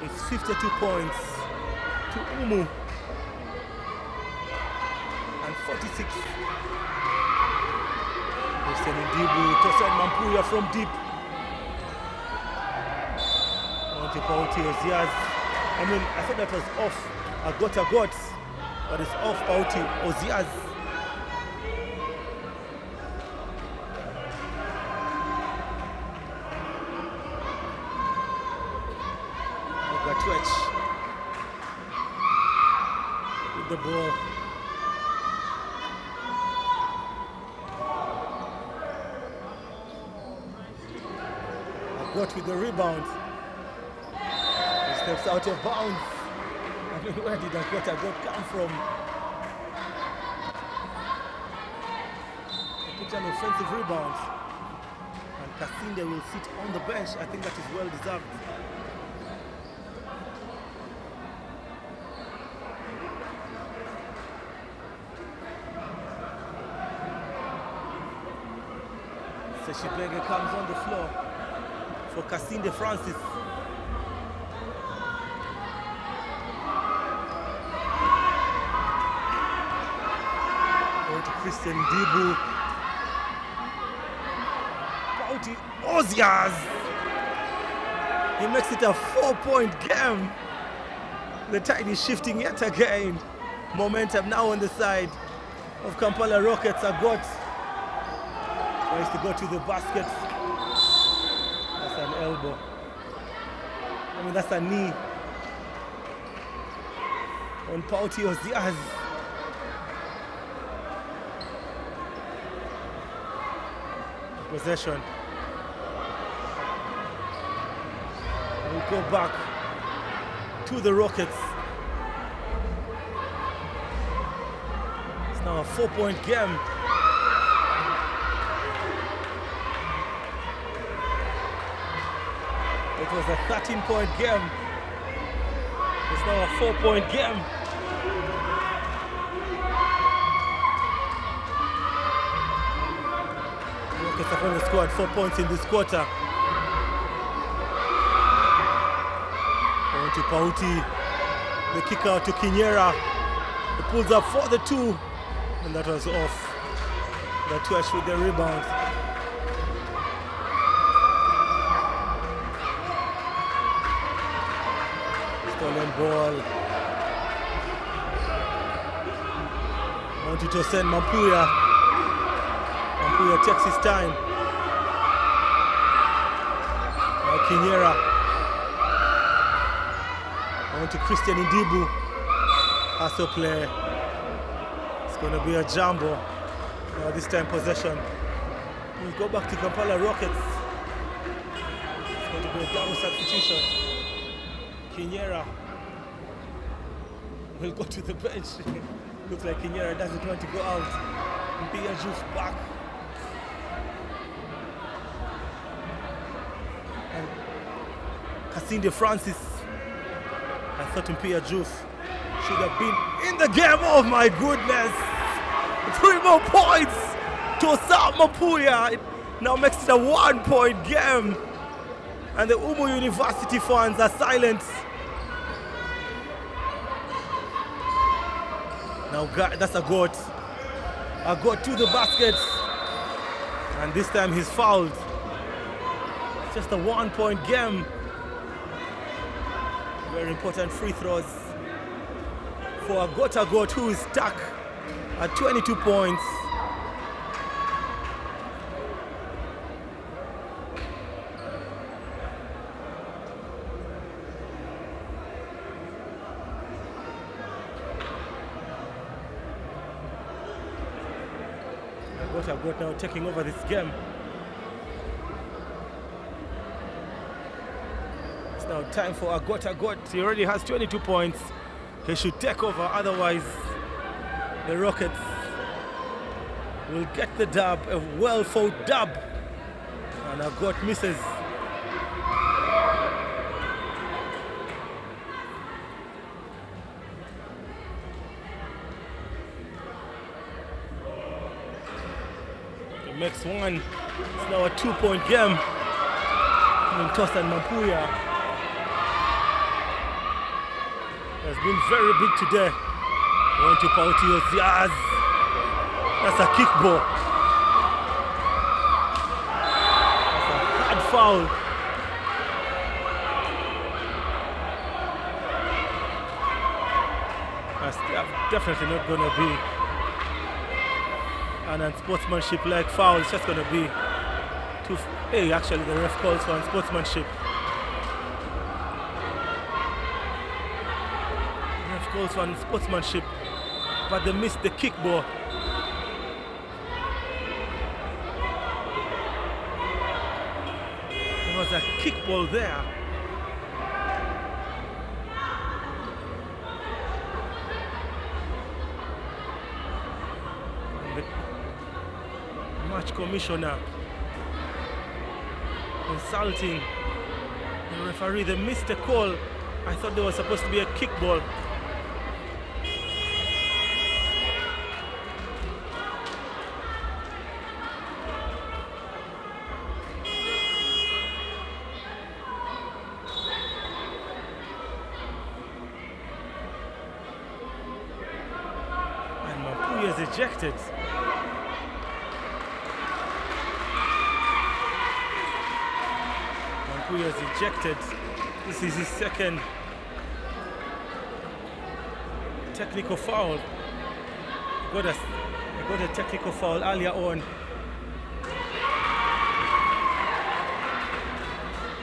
It's 52 points to UMU and 46. Christian Ndibu, Tosan Mampuya from deep. Pauti Ozias. I mean, I thought that was off. I got, but it's off Pauti Ozias. Gatwech with the ball. Got with the rebound. Steps out of bounds. I mean, where did that come from? He took an offensive rebound. And Kasinde will sit on the bench. I think that is well deserved. Seshibenge comes on the floor for Kasinde Francis. Christian Ndibu. Pauti Ozias. He makes it a 4-point game. The tide is shifting yet again. Momentum now on the side of Kampala Rockets. Agot tries to go to the basket. That's an elbow. I mean, that's a knee on Pauti Ozias. Possession. We'll go back to the Rockets. It's now a 4-point game. It was a 13-point game. It's now a 4-point game. Rockets have only scored 4 points in this quarter. Going to Pauti. The kick out to Kinyera. He pulls up for the 2. And that was off. The Tuash with the rebound. Stolen ball. On to Tosen Mampuya. Mampuya takes his time. Now Kinyera. On to Christian Ndibu. Hustle play. It's going to be a jumbo. Now this time possession. We'll go back to Kampala Rockets. It's going to be a double substitution. Kinyera. will go to the bench. Looks like Kinyera doesn't want to go out. Mpia Juf back. And Kasinde Francis. I thought Mpia Juf should have been in the game. Oh my goodness. 3 more points to Sam Mapuya. It now makes it a 1-point game. And the UMU University fans are silent. Now that's a goat. A goat to the basket. And this time he's fouled. It's just a 1-point game. Very important free throws for a goat who is stuck at 22 points. Got now taking over this game. It's now time for Agot. He already has 22 points. He should take over, otherwise the Rockets will get the dub, a well-fought dub. And Agot misses. Makes one. It's now a 2-point game. Toss and Mapuya has been very big today. Going to Pautio Ziaz. That's a kickball. That's a hard foul. That's definitely not going to be an unsportsmanship-like foul. It's just going to be too. Hey, actually, the ref calls for unsportsmanship. The ref calls for unsportsmanship, but they missed the kickball. There was a kickball there. Commissioner consulting the referee. They missed a call. I thought there was supposed to be a kickball. And Mapuya is ejected. Mapuya is ejected. This is his second technical foul. He got a technical foul earlier on.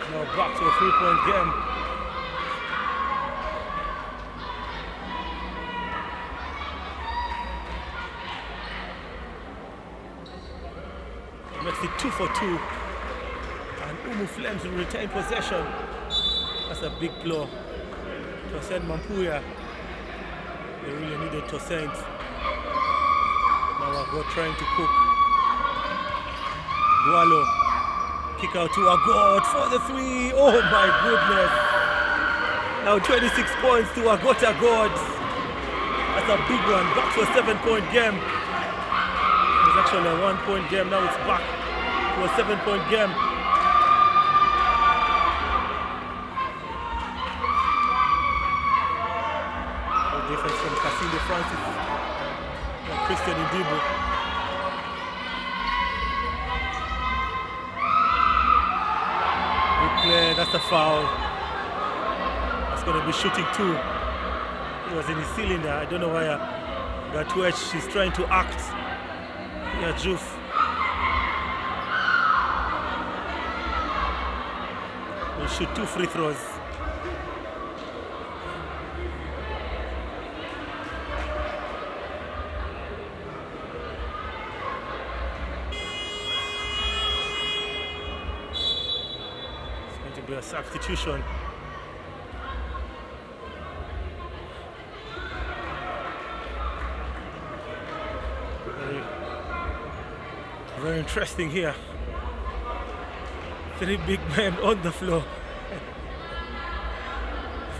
Now back to a 3-point game. Makes it 2 for 2. And UMU Flames will retain possession. That's a big blow. Toussaint Mapuya. They really needed Toussaint. Now Agot trying to cook. Dualo. Kick out to Agot for the 3. Oh my goodness. Now 26 points to Agot. That's a big one. Back to a 7-point game. It was actually a 1-point game. Now it's back to a 7-point game. Defense from Kasinde Francis and Christian Indibu. Good play, that's a foul. That's going to be shooting 2. He was in his cylinder. I don't know why Gatwech is trying to act. Yeah, Juf. Will shoot 2 free throws. A substitution. Very interesting here. 3 big men on the floor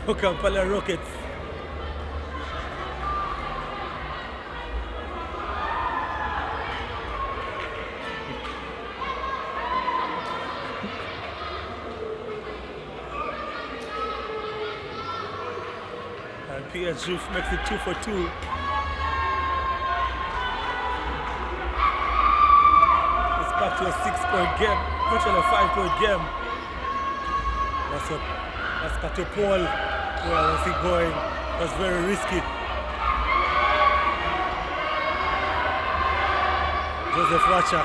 for Kampala Rockets. And Pierre Jouf makes it 2 for 2. Back to a 6-point game, virtually a 5-point game. That's Katopol. Where was he going? That's very risky. Joseph Wacha.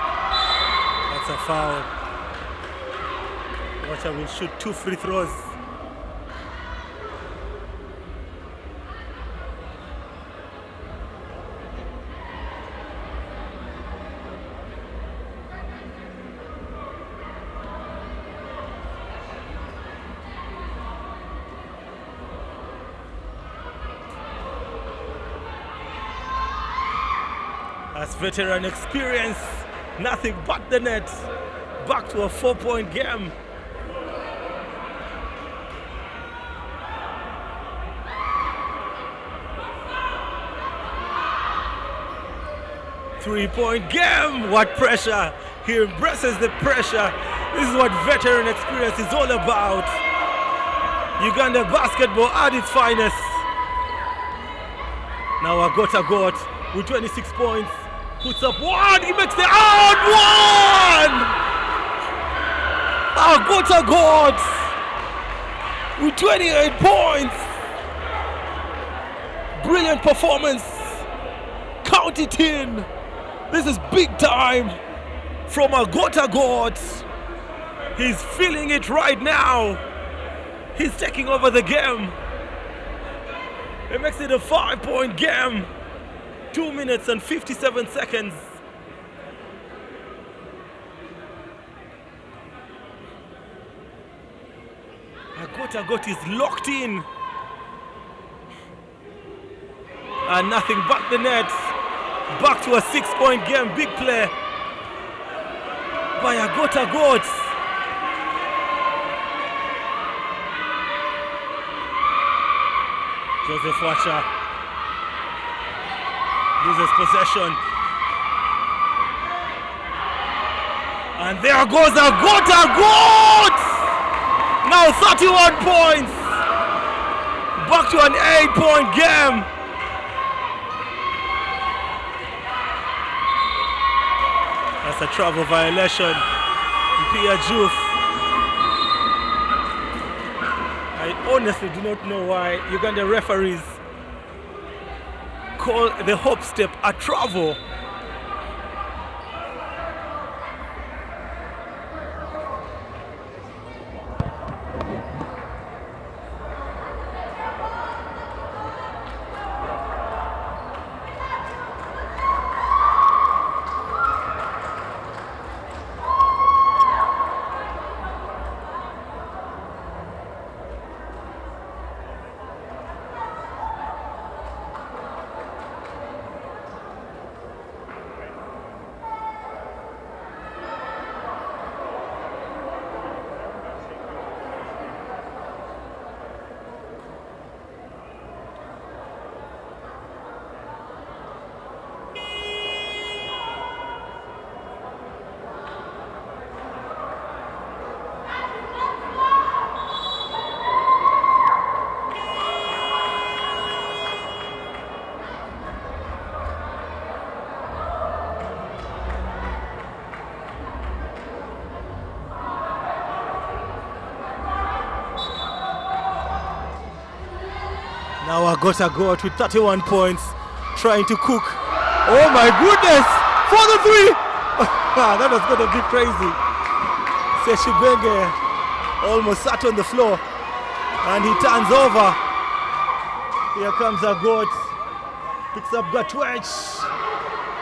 That's a foul. Wacha will shoot 2 free throws. That's veteran experience, nothing but the net. Back to a 4-point game. Three-point game, what pressure. He embraces the pressure. This is what veteran experience is all about. Uganda basketball at its finest. Now Agota Got with 26 points. Puts up one, he makes the out one! Agota Got with 28 points. Brilliant performance. Count it in. This is big time from Agota Got. He's feeling it right now. He's taking over the game. It makes it a 5-point game. 2 minutes and 57 seconds. Agota Got is locked in. And nothing but the net. Back to a 6-point game. Big play by Agota Got. Joseph Wacha loses possession. And there goes Agota Got! Now 31 points. Back to an 8-point game. That's a travel violation. Pierre Jouf. I honestly do not know why Uganda referees call the hop step a travel. Now Agota Got with 31 points, trying to cook. Oh my goodness! For the three! That was going to be crazy. Seshibenge almost sat on the floor and he turns over. Here comes Agot. Picks up Gatwech.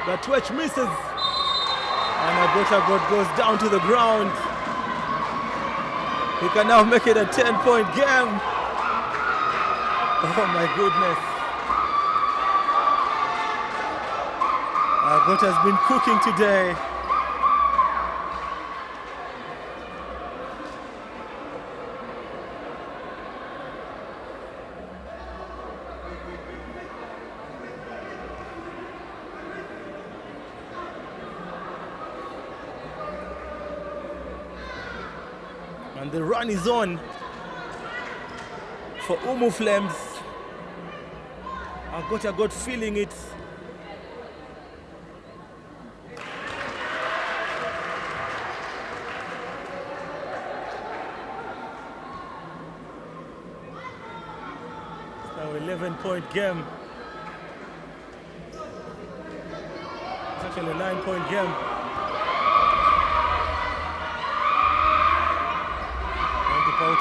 Gatwech misses. And Agota Got goes down to the ground. He can now make it a 10-point game. Oh my goodness. Agot has been cooking today. And the run is on for UMU Flames. I got feeling it. It's now 11-point game. It's actually a 9-point game. Now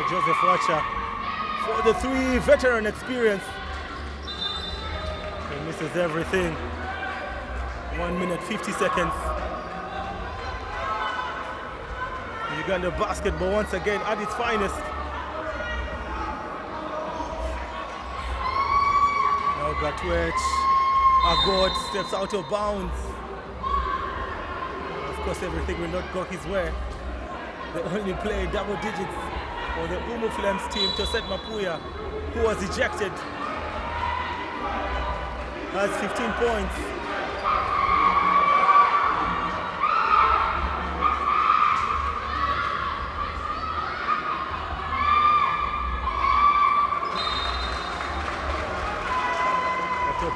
Joseph Watcher for the three, veteran experience. He misses everything. 1 minute 50 seconds. Uganda basketball once again at its finest. Now Gatwech, Agot steps out of bounds. Of course, everything will not go his way. They only play double digits for the UMU Flames team. Toset Mapuya, who was ejected, has 15 points.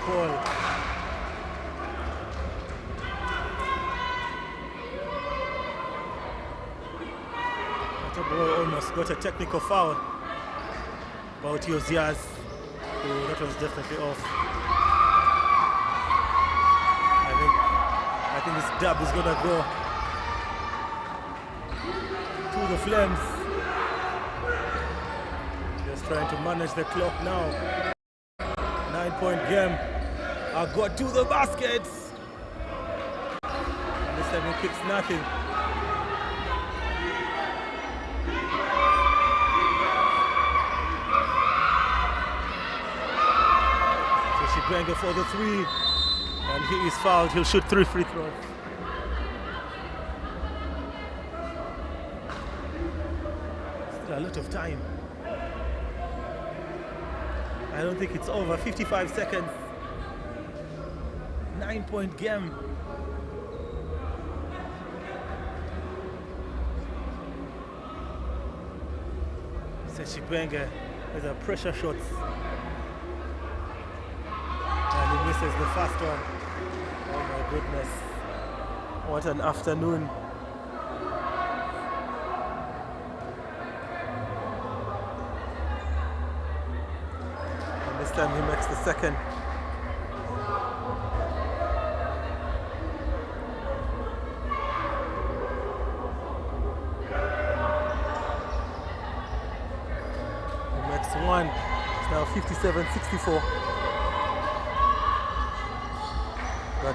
Paul. Almost got a technical foul about Yozias. That was definitely off. I think this dub is gonna go to the Flames. Just trying to manage the clock now. 9-point game. I got to the basket. And this time he kicks nothing. Banger for the three, and he is fouled. He'll shoot 3 free throws. Still a lot of time. I don't think it's over. 55 seconds. 9-point game. Sechibenge with a pressure shots. And he misses the first one. Oh my goodness. What an afternoon. And this time he makes the second. He makes one. It's now 57-64.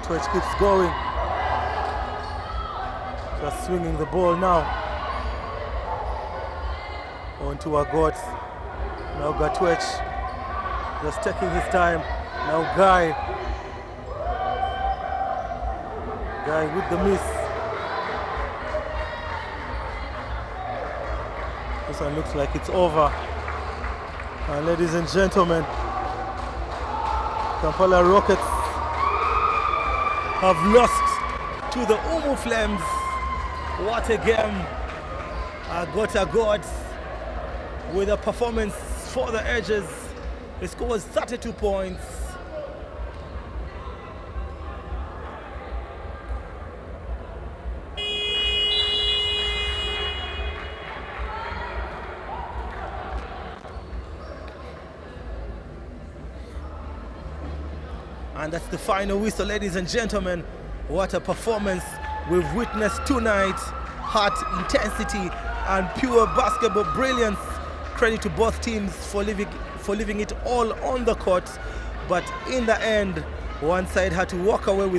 Twitch keeps going. Just swinging the ball now. On to Agot. Now Gatwech just taking his time. Now Guy with the miss. This one looks like it's over. And ladies and gentlemen, Kampala Rockets have lost to the UMU Flames. What a game. Agot with a performance for the Edges. He scores 32 points. And that's the final whistle, ladies and gentlemen. What a performance we've witnessed tonight. Heart, intensity, and pure basketball brilliance. Credit to both teams for leaving it all on the court. But in the end, one side had to walk away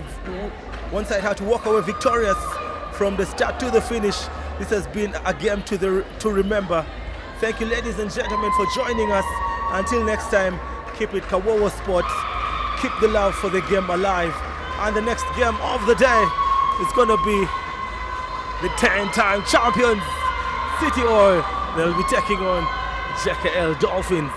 victorious from the start to the finish. This has been a game to remember. Thank you, ladies and gentlemen, for joining us. Until next time, keep it Kawowo Sports. Keep the love for the game alive. And the next game of the day is going to be the 10-time champions, City Oil. They'll be taking on JKL Dolphins.